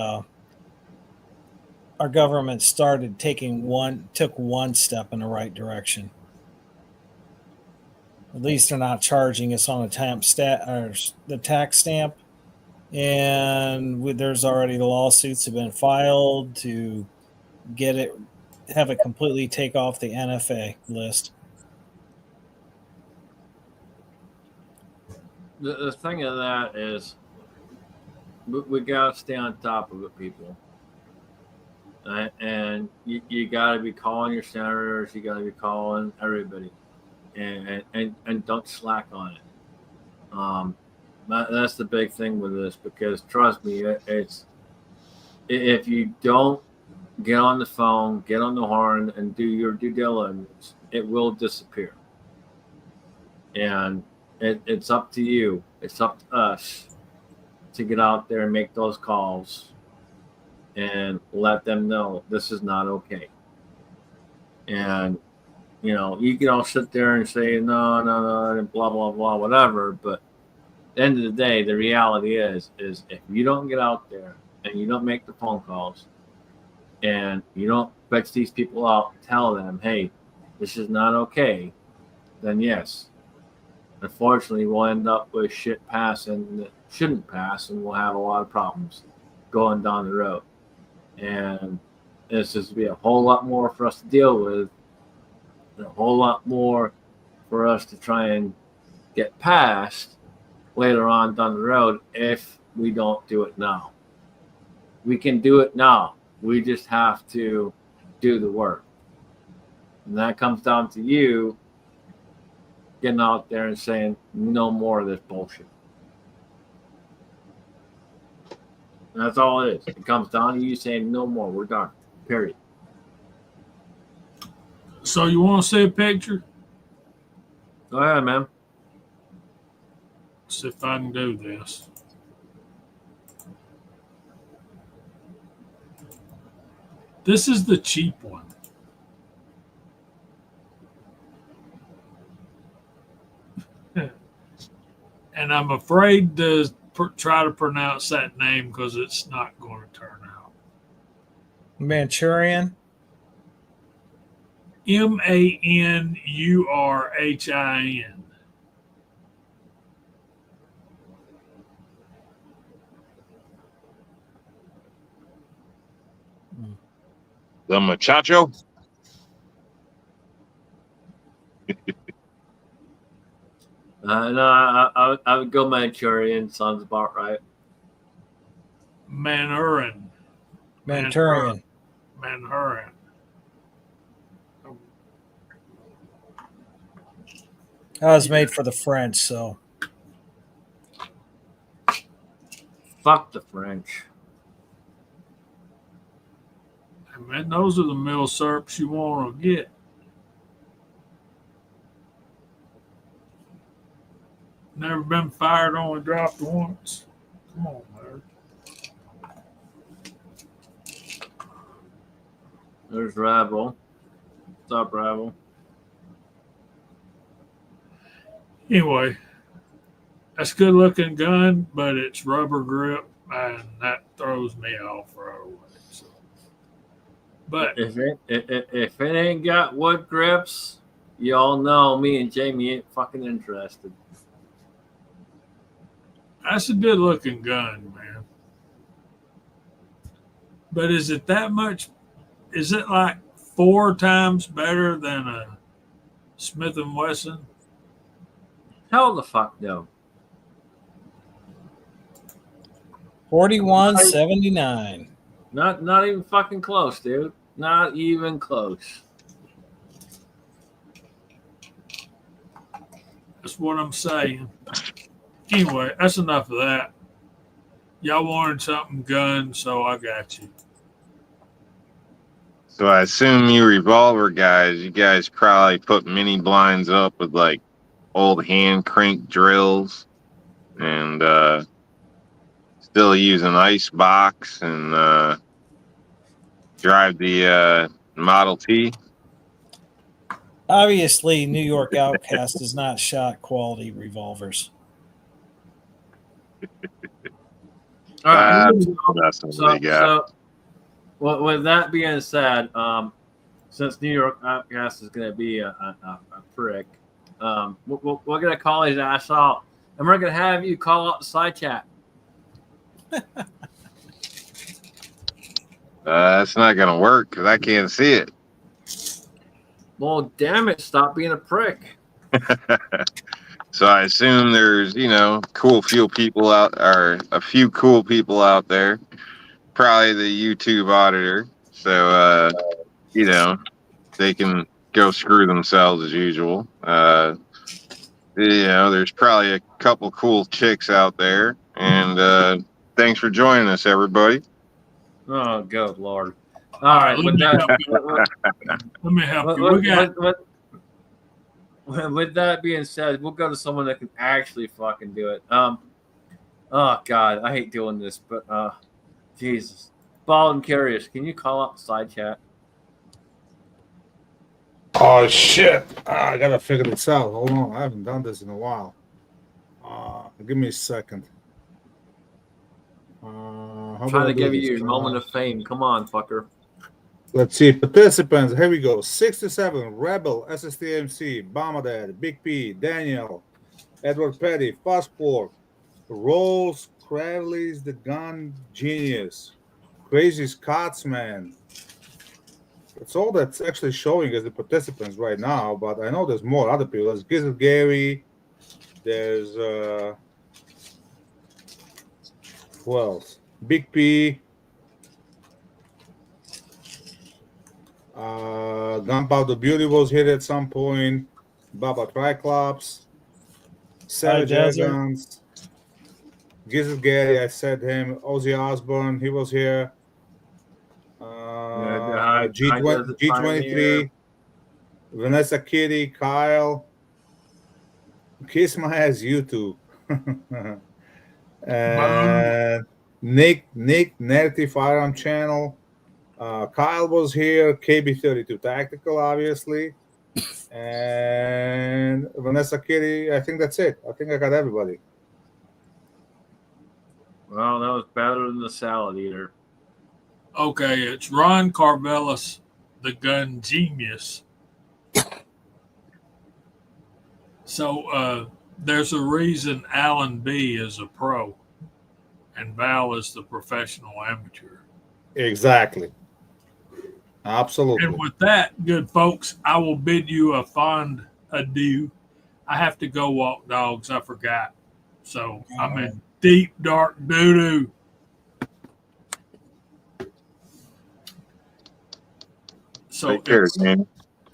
our government started took one step in the right direction. At least they're not charging us on the tax stamp, and there's already the lawsuits have been filed to have it completely take off the NFA list. The thing of that is, we got to stay on top of it, people. And you got to be calling your senators. You got to be calling everybody, and don't slack on it. That's the big thing with this, because trust me, it's if you don't get on the phone, get on the horn, and do your due diligence, it will disappear. And it's up to you. It's up to us to get out there and make those calls and let them know this is not okay. And, you can all sit there and say, no, and blah, blah, blah, whatever. But at the end of the day, the reality is if you don't get out there and you don't make the phone calls and you don't fetch these people out and tell them, hey, this is not okay, then yes, unfortunately, we'll end up with shit passing that shouldn't pass, and we'll have a lot of problems going down the road. And it's just be a whole lot more for us to deal with, and a whole lot more for us to try and get past later on down the road if we don't do it now. We can do it now. We just have to do the work. And that comes down to you getting out there and saying no more of this bullshit. And that's all it is. It comes down to you saying no more. We're done. Period. So you want to see a picture? Go ahead, man. See if I can do this. This is the cheap one. And I'm afraid to try to pronounce that name because it's not going to turn out. Manchurian? Manurhin. The muchacho? No, I would go Manchurian. Sounds about right. Manurhin. Manchurian. Manurhin. That was made for the French, so. Fuck the French. And man, those are the mill serps you want to get. Never been fired, only dropped once. Come on, man. There's Rabble. What's up, Rabble? Anyway, that's a good looking gun, but it's rubber grip, and that throws me off right away. So. But If it ain't got wood grips, y'all know me and Jamie ain't fucking interested. that's a good looking gun, man. But is it that much? Is it like 4 times better than a Smith & Wesson? Hell the fuck no. 41.79. Not even fucking close, dude. Not even close. That's what I'm saying. Anyway, that's enough of that. Y'all wanted something gun, so I got you. So I assume you revolver guys, you guys probably put mini blinds up with like old hand crank drills and still use an ice box and drive the Model T. Obviously, New York Outcast has not shot quality revolvers. All right. That's what they got. Well, with that being said, since New York Outcast is going to be a prick, we're going to call his ass out, and we're going to have you call out the side chat. That's not going to work because I can't see it. Well, damn it, stop being a prick. So I assume there's, cool few people out, or a few cool people out there. Probably the YouTube auditor. So, they can go screw themselves as usual. There's probably a couple cool chicks out there. And thanks for joining us, everybody. Oh, good Lord. All right. With Let me help you. With that being said, we'll go to someone that can actually fucking do it. Oh, God. I hate doing this, but Jesus. Bald and Curious, can you call up the side chat? Oh shit! I gotta figure this out. Hold on, I haven't done this in a while. Give me a second. I'm trying to give you your moment of fame. Come on, fucker. Let's see. Participants. Here we go. 67. Rebel, SSTMC, Bombadad, Big P, Daniel, Edward Petty, Passport, Rolls, Crowley's the Gun Genius, Crazy Scotsman. That's all that's actually showing as the participants right now, but I know there's more other people. There's Gizzard Gary. There's who else? Big P. Gunpowder Beauty was here at some point. Baba Triclops. Savage Guns. Gizzard Gary, I said him. Ozzy Osbourne, he was here. G23. Vanessa Kitty, Kyle. Kiss My Ass YouTube. And Nick, Narrative Firearm Channel. Kyle was here, KB32 Tactical, obviously. And Vanessa Kitty, I think that's it. I think I got everybody. Well, that was better than the salad eater. Okay, it's Ron Carvelis, the gun genius. So there's a reason Allen B is a pro and Val is the professional amateur. Exactly. Absolutely. And with that, good folks, I will bid you a fond adieu. I have to go walk dogs. I forgot. So I'm in deep, dark doo-doo. So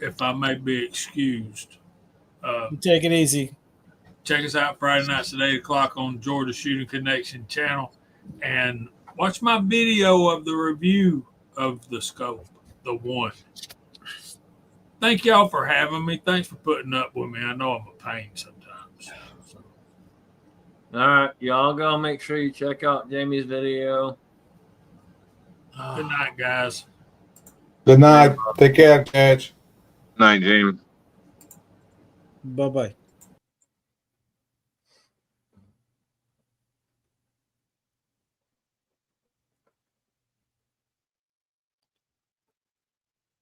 if I may be excused. Take it easy. Check us out Friday nights at 8 o'clock on Georgia Shooting Connection channel. and watch my video of the review of the scope, the one. Thank y'all for having me. Thanks for putting up with me. I know I'm a pain sometimes. So. All right, y'all go make sure you check out Jamie's video. Good night, guys. Good night. Take care, Catch. Night, James. Bye-bye.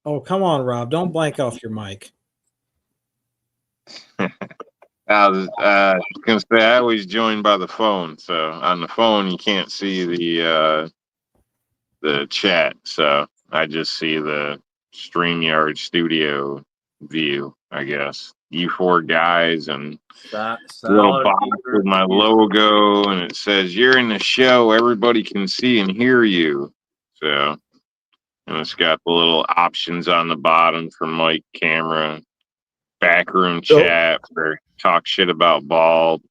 Oh, come on, Rob. Don't blank off your mic. I was gonna say I always join by the phone, so on the phone you can't see the chat, so I just see the StreamYard studio view, I guess. You four guys and little box with my logo, and it says you're in the show. Everybody can see and hear you. So, and it's got the little options on the bottom for mic, camera, backroom chat, or talk shit about bald,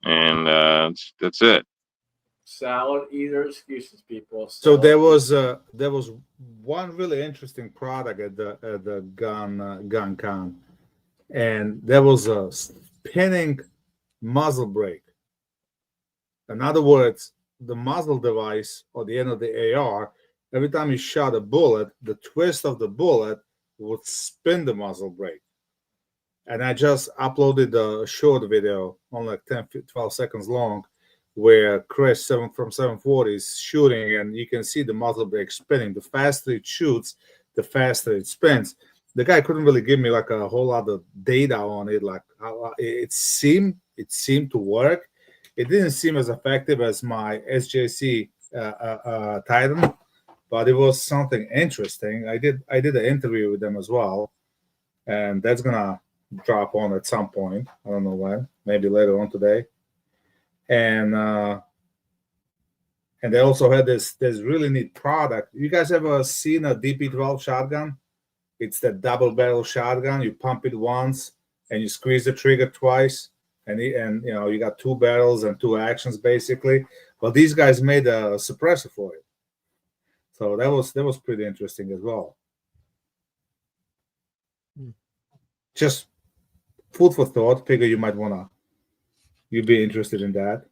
and that's it. Salad eater excuses, people. So there was one really interesting product at the gun con, and there was a spinning muzzle brake. In other words, the muzzle device or the end of the AR, every time you shot a bullet, the twist of the bullet would spin the muzzle brake. And I just uploaded a short video, only like 10, 12 seconds long, where Chris from 740 is shooting, and you can see the muzzle brake spinning. The faster it shoots, the faster it spins. The guy couldn't really give me like a whole lot of data on it. Like it seemed to work. It didn't seem as effective as my SJC Titan, but it was something interesting. I did an interview with them as well, and that's gonna drop on at some point. I don't know when, maybe later on today. And they also had this really neat product. You guys ever seen a DP12 shotgun? It's that double barrel shotgun. You pump it once and you squeeze the trigger twice, and you know you got two barrels and two actions basically. Well, these guys made a suppressor for it, so that was pretty interesting as well. Just food for thought. Figure you'd be interested in that.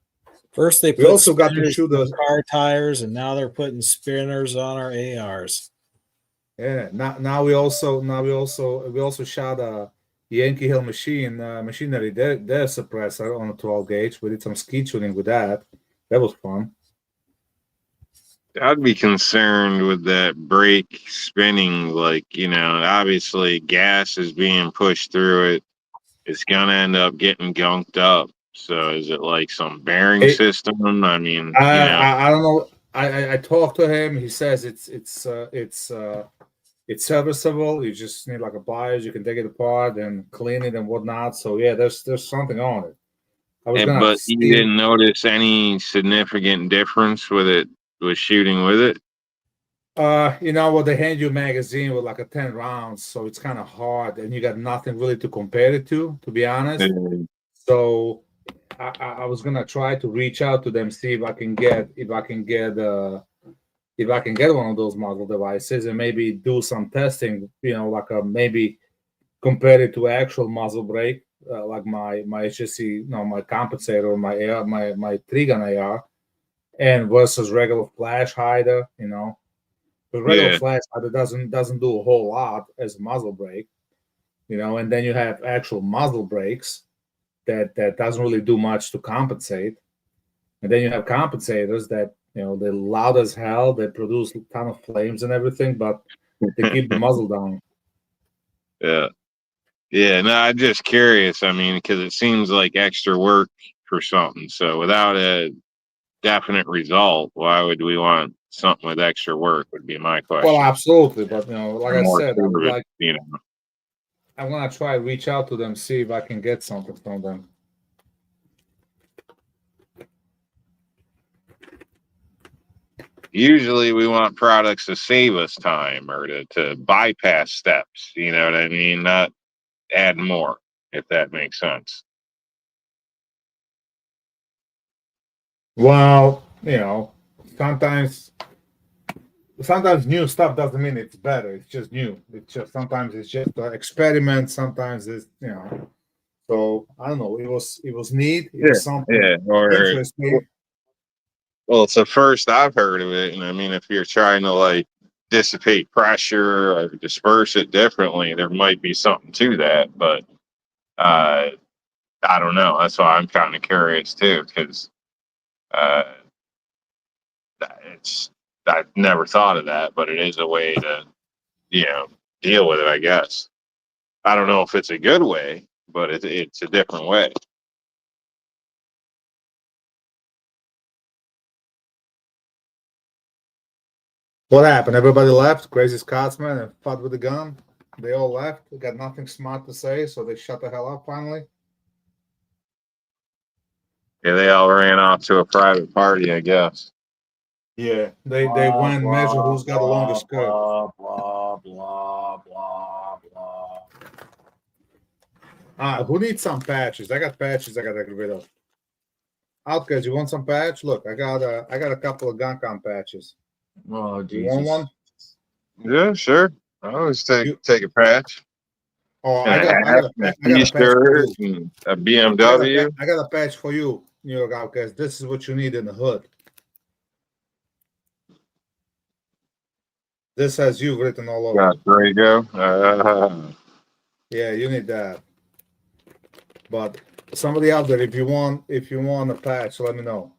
First, they we also got to shoot those car tires, and now they're putting spinners on our ARs. Yeah. Now we also shot a Yankee Hill machinery. Their suppressor on a 12 gauge. We did some ski tuning with that. That was fun. I'd be concerned with that brake spinning. Like, you know, obviously gas is being pushed through it. It's gonna end up getting gunked up. So is it like some bearing system? I mean, I don't know. I talked to him. He says it's serviceable. You just need like a pliers. You can take it apart and clean it and whatnot. So yeah, there's something on it. But you didn't notice any significant difference with it with shooting with it? You know what? They hand you a magazine with like a 10 rounds, so it's kind of hard, and you got nothing really to compare it to be honest. Mm-hmm. So I was gonna try to reach out to them, see if I can get one of those muzzle devices and maybe do some testing. You know, like maybe compare it to actual muzzle brake, like my HSC, my compensator, my AR, my 3-gun AR, and versus regular flash hider. You know, the regular flash hider doesn't do a whole lot as a muzzle brake. You know, and then you have actual muzzle brakes that doesn't really do much to compensate, and then you have compensators that, you know, they're loud as hell, they produce a ton of flames and everything, but they keep the muzzle down. Yeah, no, I'm just curious. I mean, because it seems like extra work for something. So without a definite result, why would we want something with extra work? Would be my question. Well, absolutely, but you know, like I said, I would like, you know, I'm gonna try to reach out to them, see if I can get something from them. Usually we want products to save us time or to bypass steps, you know what I mean? Not add more, if that makes sense. Well, you know, sometimes new stuff doesn't mean it's better. It's just new. It's just sometimes it's just an experiment. Sometimes it's, you know. So I don't know. It was neat. It was something or interesting. well, it's the first I've heard of it, and I mean, if you're trying to like dissipate pressure or disperse it differently, there might be something to that, but I don't know. That's why I'm kind of curious too, because uh, it's I've never thought of that, but it is a way to, you know, deal with it, I guess. I don't know if it's a good way, but it's a different way. What happened? Everybody left. Crazy Scotsman and fought with the gun. They all left. They got nothing smart to say, so they shut the hell up finally. Yeah, they all ran off to a private party, I guess. Yeah, they went and measure who's got the longest skirt. Blah, blah, blah, blah, blah. Who needs some patches? I got patches I got to get rid of. Outcast, you want some patch? Look, I got a couple of gun patches. Oh, You Jesus. want one? Yeah, sure. I always take a patch. Oh, And I got a patch for T-shirt you. and a BMW. I got a patch for you, New York Outcast. This is what you need in the hood. This has you written all over. Got Drago. Yeah, you need that. But somebody out there, if you want a patch, let me know.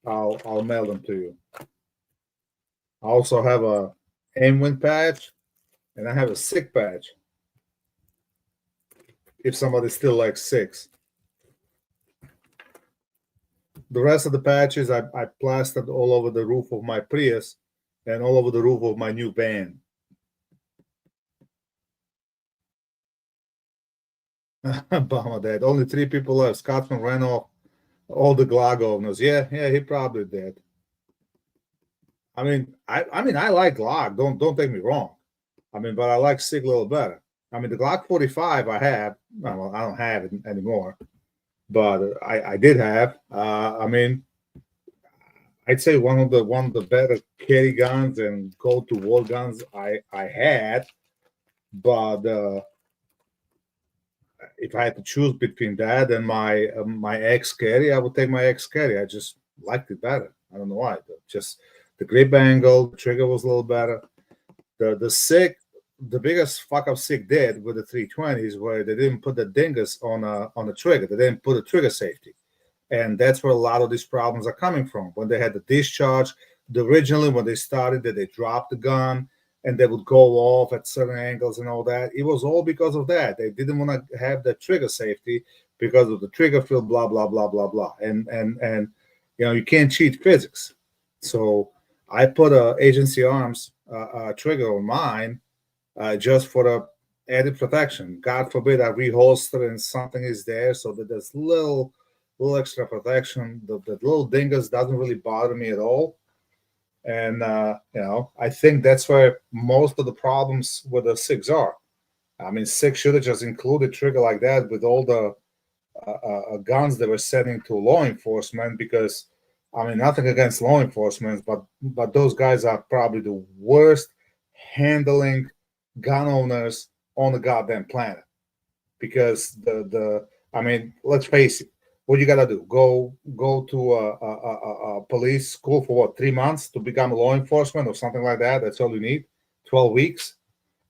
I'll mail them to you. I also have a aim-win patch, and I have a sick patch. If somebody still likes six. The rest of the patches I plastered all over the roof of my Prius and all over the roof of my new van. Bummer that. Only 3 people left. Scotsman ran off all the Glock owners. Yeah, he probably did. I mean, I like Glock. Don't take me wrong. I mean, but I like SIG a little better. I mean, the Glock 45 I have. Well, I don't have it anymore, but I did have. I mean, I'd say one of the better carry guns and go to war guns I had. But if I had to choose between that and my X carry, I would take my X carry. I just liked it better. I don't know why. Just the grip angle, the trigger was a little better. The SIG, the biggest fuck up SIG did with the 320s where they didn't put the dingus on the trigger. They didn't put a trigger safety. And that's where a lot of these problems are coming from. When they had the discharge, originally when they started, they dropped the gun and they would go off at certain angles and all that. It was all because of that. They didn't want to have the trigger safety because of the trigger field, blah, blah, blah, blah, blah. And you know, you can't cheat physics. So I put a Agency Arms trigger on mine just for the added protection. God forbid I reholster and something is there, so that there's little extra protection. The little dingus doesn't really bother me at all. And you know, I think that's where most of the problems with the SIGs are. I mean, SIG should have just included trigger like that with all the guns they were sending to law enforcement, because I mean, nothing against law enforcement, but those guys are probably the worst handling gun owners on the goddamn planet. Because I mean, let's face it, what you gotta do? Go to a police school for what, 3 months to become law enforcement or something like that? That's all you need. 12 weeks,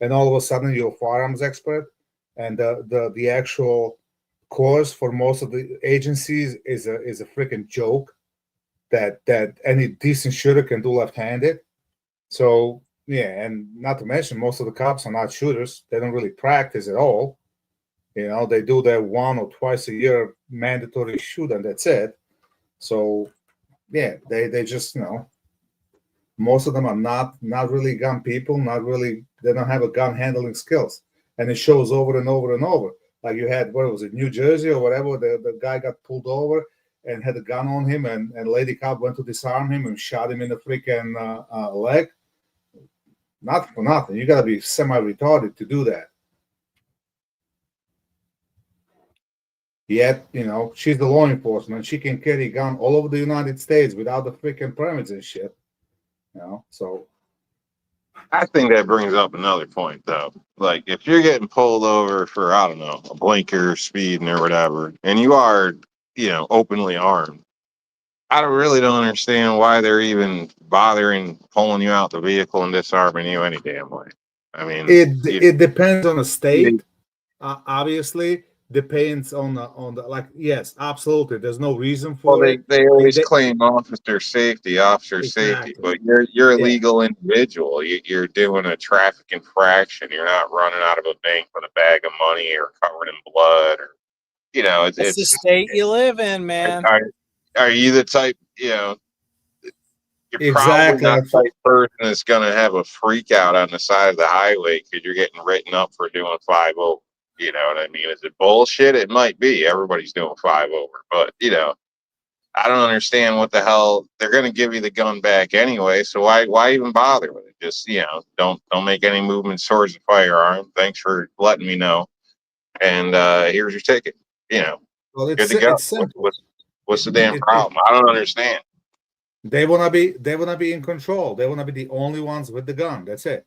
and all of a sudden you're a firearms expert. And the actual course for most of the agencies is a freaking joke that any decent shooter can do left-handed. So yeah, and not to mention most of the cops are not shooters. They don't really practice at all. You know, they do their 1 or twice a year mandatory shoot and that's it. So yeah, they just, you know, most of them are not really gun people, they don't have a gun handling skills. And it shows over and over and over. Like you had, what was it, New Jersey or whatever, the guy got pulled over and had a gun on him, and lady cop went to disarm him and shot him in the freaking leg. Not for nothing. You got to be semi-retarded to do that. Yet, you know, she's the law enforcement. She can carry a gun all over the United States without the freaking permits and shit. You know, so I think that brings up another point, though. Like, if you're getting pulled over for, I don't know, a blinker, speeding, or whatever, and you are, openly armed, I really don't understand why they're even bothering pulling you out the vehicle and disarming you any damn way. I mean, it depends on the state. Obviously, depends on the like. Yes, absolutely. There's no reason for it. They always claim officer safety, Exactly. but you're a legal individual. You're doing a traffic infraction. You're not running out of a bank with a bag of money or covered in blood, or It's the state you live in, man. Are you the type? You're Exactly. probably not the type person that's going to have a freak out on the side of the highway because you're getting written up for doing 5 over. You know what I mean? Is it bullshit? It might be. Everybody's doing 5 over, but I don't understand what the hell they're going to give you the gun back anyway. So why even bother with it? Just don't make any movements towards the firearm. Thanks for letting me know. And here's your ticket. Well, good to go. It's simple. What's the damn problem? I don't understand. They wanna be in control. They wanna be the only ones with the gun. That's it.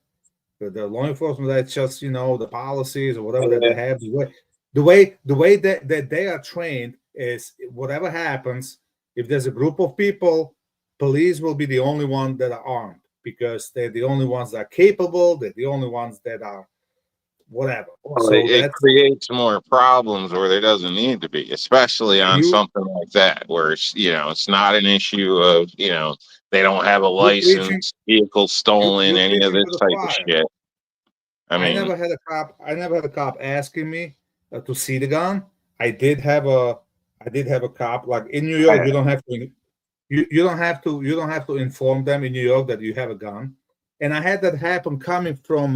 The law enforcement, that's just the policies or whatever that they have. The way that they are trained is whatever happens. If there's a group of people, police will be the only one that are armed because they're the only ones that are capable. They're the only ones that are whatever. Well, so it creates more problems where there doesn't need to be, especially on something like that, where it's not an issue of they don't have a license, vehicle stolen, any of this type of shit. I never had a cop asking me to see the gun. I did have a cop, like in New York. You don't have to inform them in New York that you have a gun. And I had that happen coming from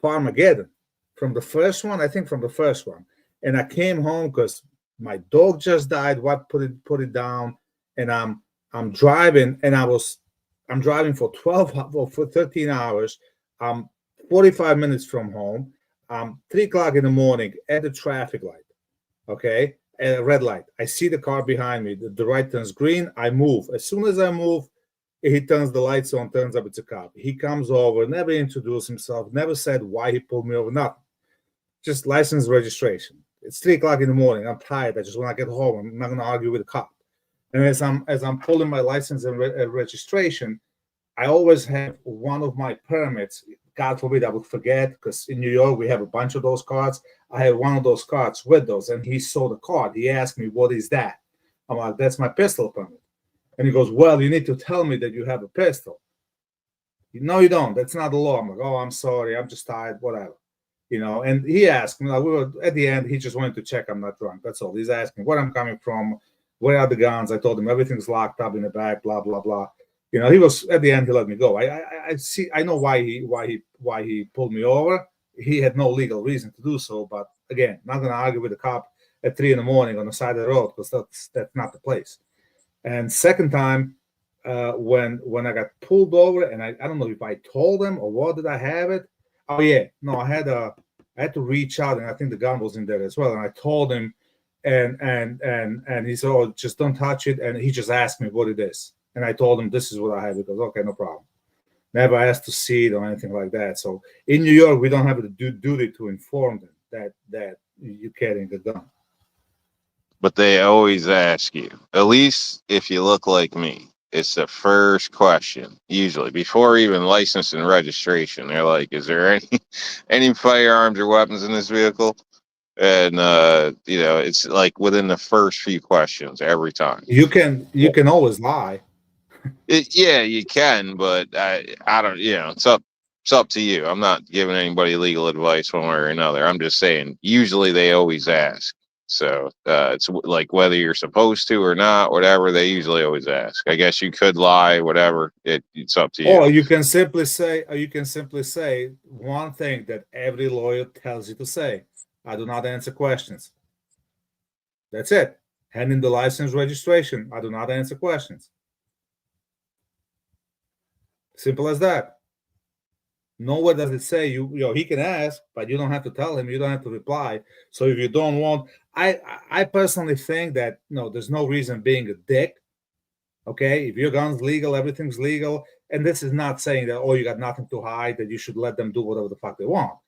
Farmageddon, from the first one. And I came home because my dog just died. What put it down? And I'm driving, and I'm driving for 13 hours. 45 minutes from home. 3 o'clock in the morning at the traffic light. Okay, at a red light. I see the car behind me. The right turns green. I move. As soon as I move, he turns the lights on. Turns up it's a cop. He comes over. Never introduced himself. Never said why he pulled me over. Nothing. Just license registration. It's 3 o'clock in the morning. I'm tired. I just want to get home. I'm not going to argue with the cop. And as I'm pulling my license and registration, I always have one of my permits. God forbid I would forget, because in New York we have a bunch of those cards. I have one of those cards with those, and he saw the card. He asked me, "What is that?" I'm like, "That's my pistol permit." And he goes, "Well, you need to tell me that you have a pistol." "No, you don't. That's not the law." I'm like, "Oh, I'm sorry. I'm just tired. Whatever." And he asked me, like, we were at the end. He just wanted to check I'm not drunk. That's all. He's asking where I'm coming from, where are the guns. I told him everything's locked up in the back. Blah blah blah. He was at the end. He let me go. I see. I know why he pulled me over. He had no legal reason to do so. But again, not going to argue with the cop at 3 a.m. on the side of the road, because that's not the place. And second time, when I got pulled over, and I don't know if I told them or what, did I have it? Oh yeah, no, I had to reach out, and I think the gun was in there as well. And I told him, and he said, "Oh, just don't touch it." And he just asked me what it is. And I told him, "This is what I have." He goes, "Okay, no problem." Never asked to see it or anything like that. So in New York, we don't have the duty to inform them that you're carrying a gun. But they always ask you, at least if you look like me. It's the first question, usually, before even license and registration. They're like, "Is there any firearms or weapons in this vehicle?" And it's like within the first few questions every time. You can always lie. Yeah, you can, but I don't. It's up to you. I'm not giving anybody legal advice one way or another. I'm just saying. Usually, they always ask. So it's like whether you're supposed to or not, whatever. They usually always ask. I guess you could lie, whatever. It's up to you. Or you can simply say one thing that every lawyer tells you to say: "I do not answer questions." That's it. Hand in the license registration. I do not answer questions. Simple as that. Nowhere does it say he can ask, but you don't have to tell him. You don't have to reply. So if you don't want, I personally think that no, there's no reason being a dick. Okay, if your gun's legal, everything's legal, and this is not saying that you got nothing to hide, that you should let them do whatever the fuck they want.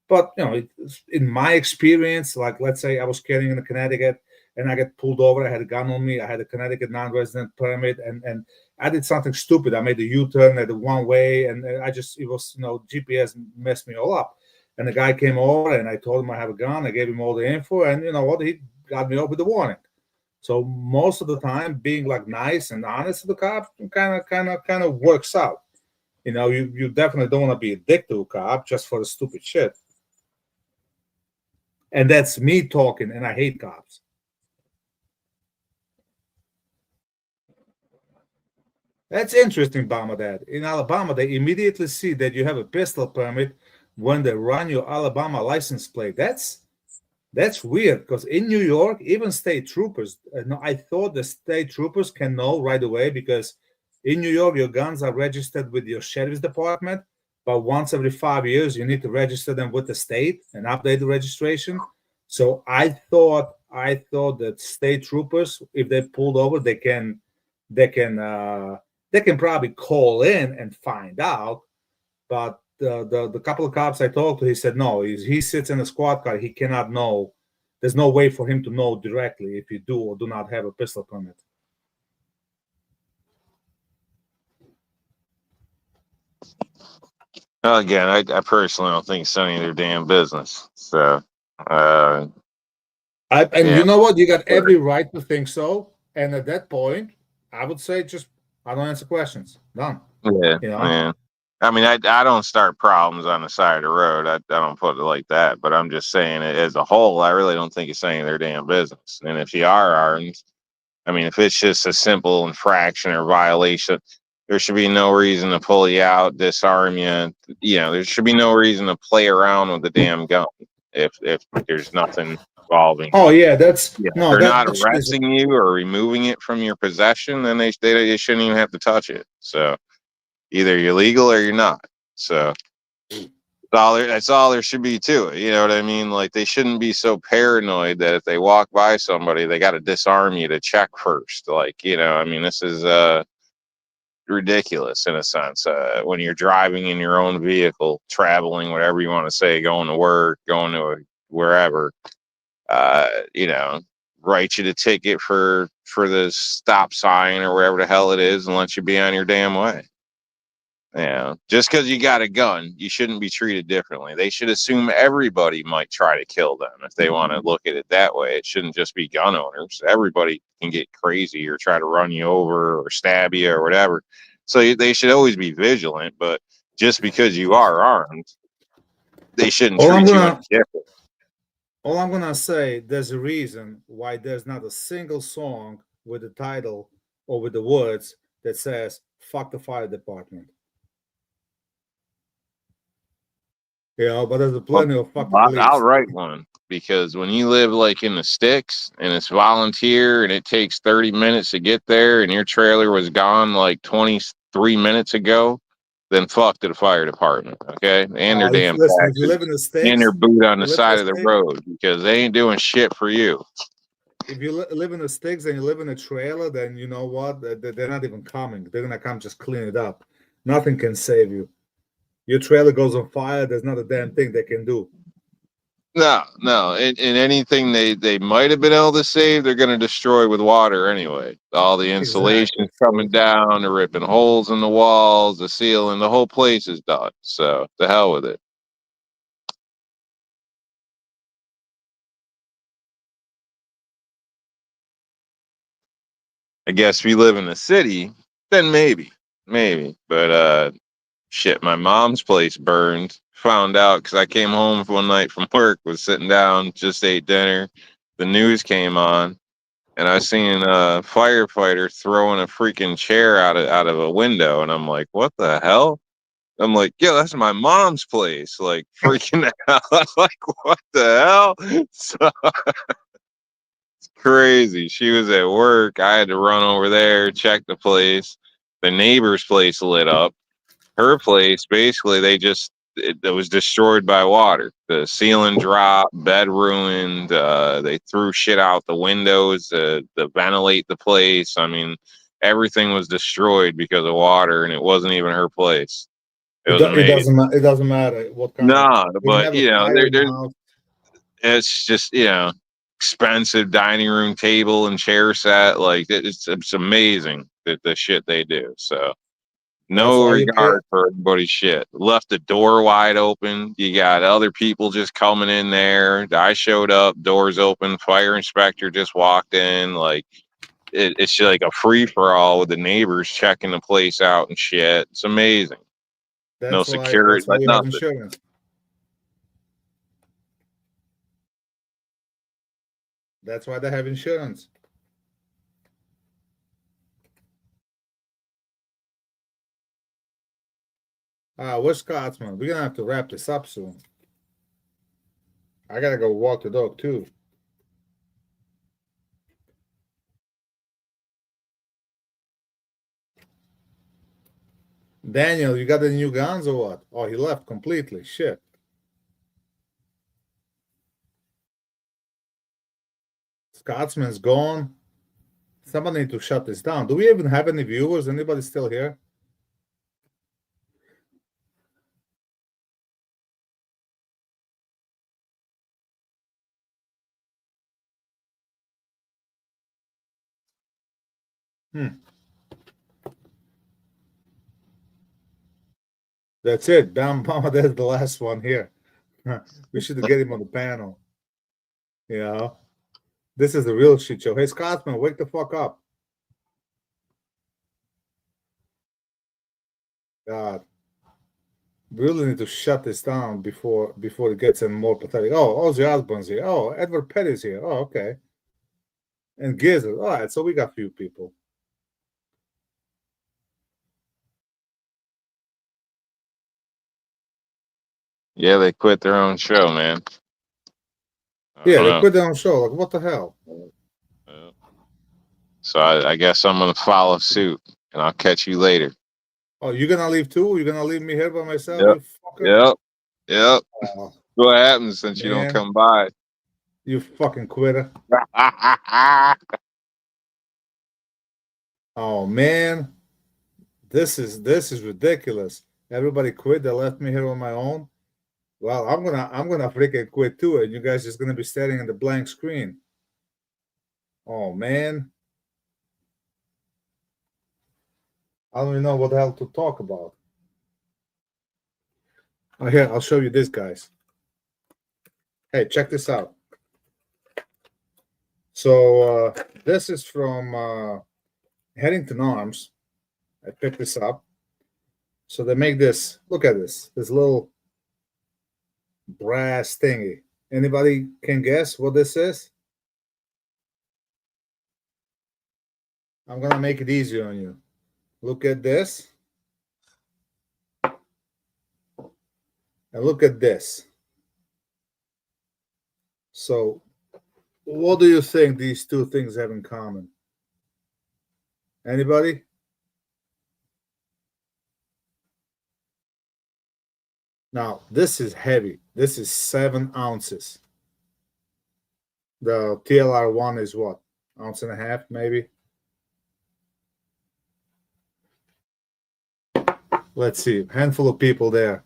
But in my experience, like let's say I was carrying in Connecticut and I get pulled over, I had a gun on me, I had a Connecticut non-resident permit, and I did something stupid. I made a U-turn at the one way, and it was GPS messed me all up. And the guy came over, and I told him I have a gun. I gave him all the info, and he got me up with the warning. So most of the time, being like nice and honest to the cop kind of works out. You definitely don't want to be a dick to a cop just for the stupid shit. And that's me talking, and I hate cops. That's interesting, Dad. In Alabama, they immediately see that you have a pistol permit when they run your Alabama license plate. That's weird, because in New York, even state troopers, I thought the state troopers can know right away, because in New York, your guns are registered with your sheriff's department, but once every 5 years, you need to register them with the state and update the registration. So I thought that state troopers, if they pulled over, they can probably call in and find out. But the couple of cops I talked to, he said no. He sits in a squad car. He cannot know. There's no way for him to know directly if you do or do not have a pistol permit. Again, I personally don't think it's any of their damn business. So, You know what? You got every right to think so. And at that point, I would say just I don't answer questions. Done. Yeah. Yeah. I mean, I don't start problems on the side of the road. I don't put it like that. But I'm just saying, as a whole, I really don't think it's any of their damn business. And if you are armed, I mean, if it's just a simple infraction or violation, there should be no reason to pull you out, disarm you. There should be no reason to play around with the damn gun if there's nothing involving. Oh yeah, that's they're not arresting you or removing it from your possession, then they shouldn't even have to touch it. So either you're legal or you're not. So that's all there should be to it. You know what I mean? Like, they shouldn't be so paranoid that if they walk by somebody, they got to disarm you to check first. Like, I mean, this is ridiculous in a sense. When you're driving in your own vehicle, traveling, whatever you want to say, going to work, going to wherever, write you the ticket for the stop sign or wherever the hell it is and let you be on your damn way. Just because you got a gun, you shouldn't be treated differently. They should assume everybody might try to kill them if they want to look at it that way. It shouldn't just be gun owners. Everybody can get crazy or try to run you over or stab you or whatever. So they should always be vigilant, but just because you are armed, they shouldn't treat you any different. All I'm going to say, there's a reason why there's not a single song with the title or with the words that says, fuck the fire department. But there's plenty of fucking police. I'll write one, because when you live like in the sticks and it's volunteer and it takes 30 minutes to get there and your trailer was gone like 23 minutes ago, then fuck to the fire department, okay? And their damn taxes, if you live in the sticks, and their boot on the side of the road, because they ain't doing shit for you. If you live in the sticks and you live in a trailer, then you know what? They're not even coming. They're going to come just clean it up. Nothing can save you. Your trailer goes on fire, there's not a damn thing they can do. No. And anything they might have been able to save, they're going to destroy with water anyway. All the insulation's coming down, they're ripping holes in the walls, the ceiling, the whole place is done. So, to hell with it. I guess if you live in the city, then maybe. But, shit, my mom's place burned. Found out because I came home one night from work, was sitting down, just ate dinner. The news came on, and I seen a firefighter throwing a freaking chair out of a window, and I'm like, what the hell? I'm like, yeah, that's my mom's place. Like, freaking out. Like, what the hell? So, it's crazy. She was at work. I had to run over there, check the place. The neighbor's place lit up. Her place, basically, they just it was destroyed by water. The ceiling dropped, bed ruined. They threw shit out the windows to ventilate the place. I mean, everything was destroyed because of water, and it wasn't even her place. It was amazing. It doesn't matter what kind No, of. but you know, there's House. it's just, you know, expensive dining room table and chair set. Like it's amazing that the shit they do. So no regard for everybody's shit. Left the door wide open. You got other people just coming in there. I showed up, doors open, fire inspector just walked in. Like it's just like a free for all with the neighbors checking the place out and shit. It's amazing. No security, like nothing. Insurance. That's why they have insurance. Where's Scotsman? We're gonna have to wrap this up soon. I gotta go walk the dog too. Daniel, you got the new guns or what? Oh, he left completely. Shit. Scotsman's gone. Somebody need to shut this down. Do we even have any viewers? Anybody still here? That's it. Bam, Bama, that's the last one here. We should get him on the panel. You know, this is the real shit show. Hey, Scotsman, wake the fuck up. God, we really need to shut this down before it gets any more pathetic. Oh, Ozzy Osbourne's here. Oh, Edward Petty's here. Oh, okay. And Gizzard. All right, so we got a few people. Yeah, they quit their own show, man. Yeah, they quit their own show. Like, what the hell? So I guess I'm gonna follow suit, and I'll catch you later. Oh, you're gonna leave too? You're gonna leave me here by myself? Yep. What happens since you don't come by? You fucking quitter. Oh man, this is ridiculous. Everybody quit. They left me here on my own. Well, I'm gonna freaking quit too, and you guys just gonna be staring at the blank screen. Oh man, I don't even know what the hell to talk about. Oh, here, I'll show you this, guys. Hey, check this out. So this is from Headington Arms. I picked this up. So they make this. Look at this little brass thingy. Anybody can guess what this is? I'm gonna make it easier on you. Look at this. And look at this. So what do you think these two things have in common? Anybody? Now, this is heavy. This is 7 ounces. The TLR1 is what? 1.5 ounces, maybe? Let's see. Handful of people there.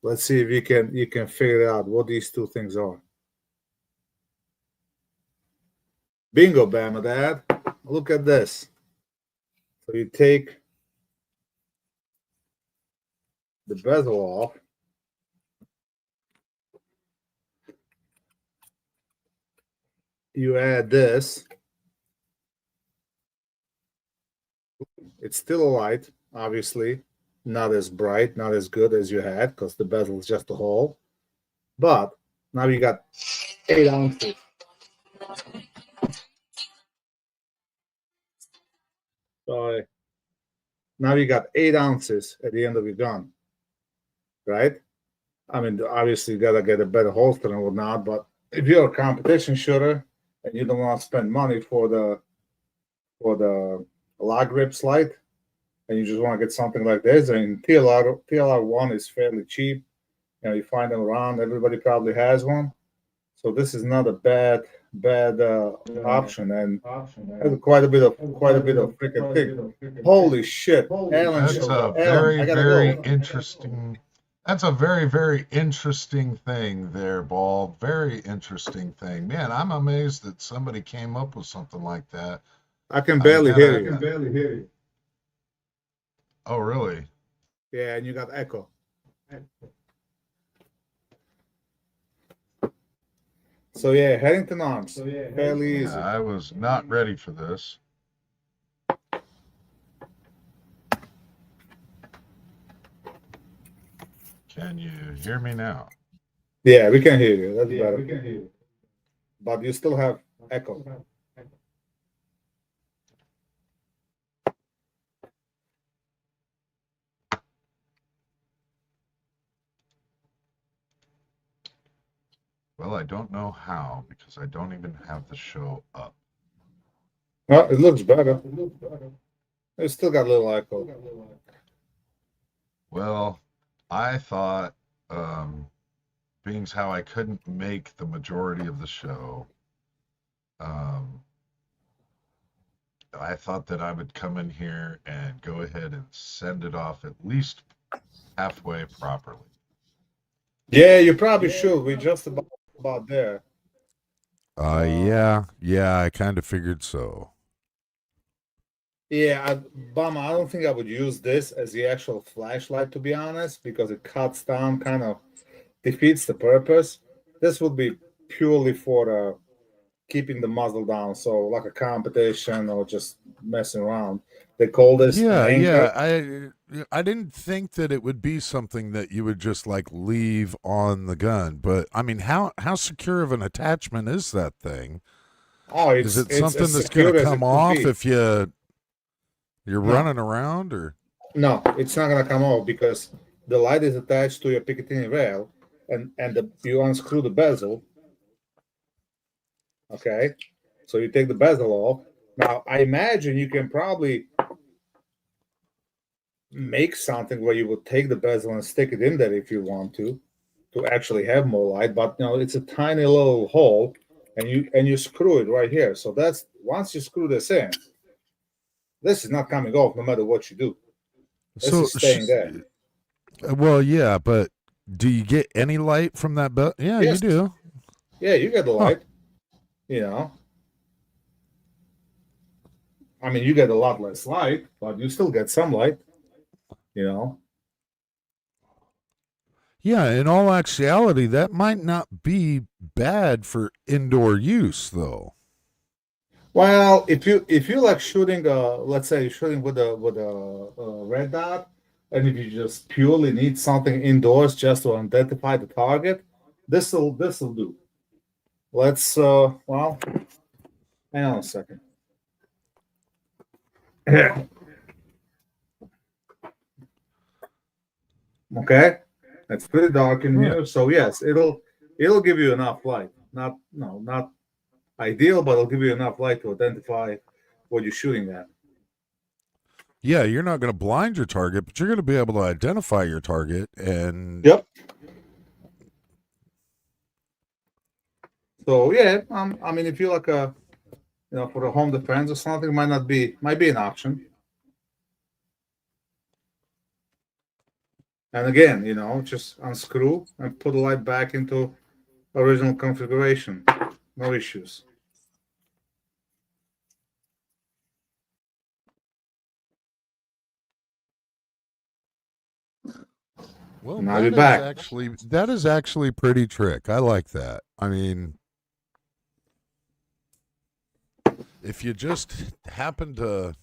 Let's see if you can figure out what these two things are. Bingo, Bama Dad. Look at this. So you take the bezel off. You add this. It's still a light, obviously. Not as bright, not as good as you had, because the bezel is just a hole. But now you got 8 ounces. So now you got 8 ounces at the end of your gun, right? I mean, obviously you gotta get a better holster and whatnot, but if you're a competition shooter and you don't want to spend money for the log grip slide, and you just want to get something like this, and TLR1 is fairly cheap. You find them around. Everybody probably has one. So this is not a bad option, and has quite a bit of freaking thing. Holy shit, Alan That's showed a up. Alan, I gotta very go. interesting. That's a very interesting thing there, Ball. Very interesting thing. Man, I'm amazed that somebody came up with something like that. I can barely hear you. Oh, really? Yeah, and you got echo. So yeah, Harrington Arms, fairly easy. Yeah, I was not ready for this. Can you hear me now? Yeah, we can hear you. That's better. But you still have echo. Well, I don't know how because I don't even have the show up. Well, it looks better. It's still got a little echo. Well, I thought, being as how I couldn't make the majority of the show, I thought that I would come in here and go ahead and send it off at least halfway properly. Yeah, you probably should. We're just about there. Yeah, I kind of figured so. Yeah, Bama, I don't think I would use this as the actual flashlight, to be honest, because it cuts down, kind of defeats the purpose. This would be purely for keeping the muzzle down, so like a competition or just messing around. They call this an anchor. I didn't think that it would be something that you would just like leave on the gun, but I mean, how secure of an attachment is that thing? Oh, is it something that's going to come off if you're running around, or? No, it's not going to come off because the light is attached to your Picatinny rail, and you unscrew the bezel. Okay, so you take the bezel off. Now, I imagine you can probably make something where you would take the bezel and stick it in there if you want to actually have more light. But it's a tiny little hole, and you screw it right here. So that's once you screw this in, this is not coming off no matter what you do. This is staying there. Well, yeah, but do you get any light from that belt? Yeah, yes. You do. Yeah, you get the light. I mean, you get a lot less light, but you still get some light. Yeah, in all actuality, that might not be bad for indoor use, though. Well, if you like shooting, let's say shooting with a red dot, and if you just purely need something indoors just to identify the target, this'll do. Let's well, hang on a second. Okay, it's pretty dark in here, so yes, it'll give you enough light. Not ideal, but it'll give you enough light to identify what you're shooting at. Yeah, you're not going to blind your target, but you're going to be able to identify your target. And yep. So yeah, I mean, if you like for a home defense or something, might be an option. And again, just unscrew and put the light back into original configuration. No issues. Well, now you're back. That is actually pretty trick. I like that. I mean, if you just happen to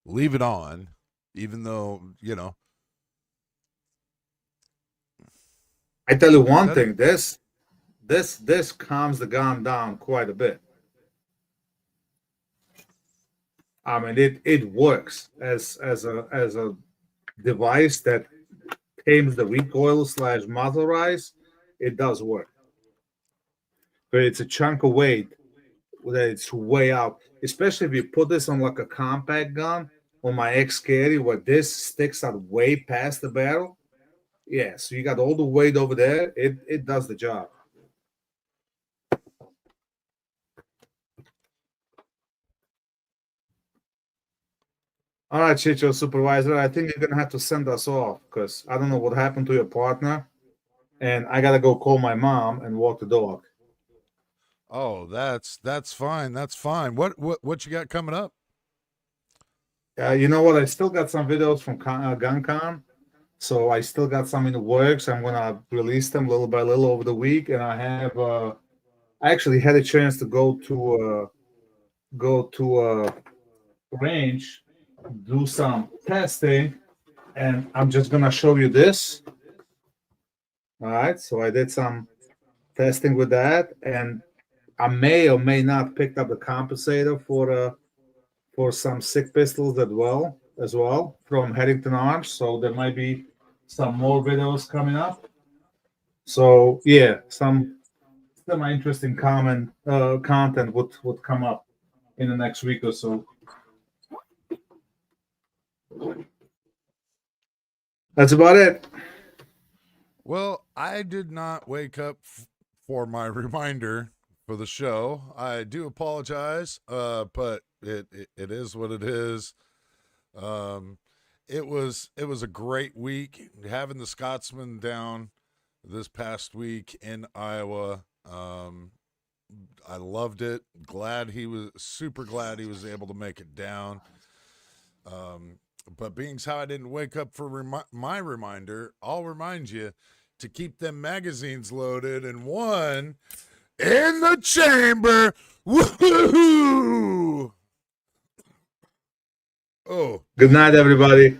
leave it on, even though, I tell you one thing, this calms the gun down quite a bit. I mean, it works as a device that tames the recoil / muzzle rise. It does work. But it's a chunk of weight that it's way out. Especially if you put this on like a compact gun on my X-Carry where this sticks out way past the barrel. Yeah, so you got all the weight over there. It does the job. All right, Chicho supervisor, I think you're gonna have to send us off because I don't know what happened to your partner, and I gotta go call my mom and walk the dog. Oh, that's fine. That's fine. What you got coming up? You know what? I still got some videos from GunCon, so I still got some in the works. I'm gonna release them little by little over the week, and I actually had a chance to go to a range, do some testing, and I'm just gonna show you this. All right, so I did some testing with that, and I may or may not picked up the compensator for some sick pistols as well from Headington Arms. So there might be some more videos coming up. So yeah, some interesting content would come up in the next week or so. That's about it. Well, I did not wake up for my reminder for the show. I do apologize, but it is what it is. It was a great week having the Scotsman down this past week in Iowa. I loved it. Super glad he was able to make it down. But being how I didn't wake up for my reminder, I'll remind you to keep them magazines loaded and one in the chamber. Woohoo! Oh, Good night, everybody.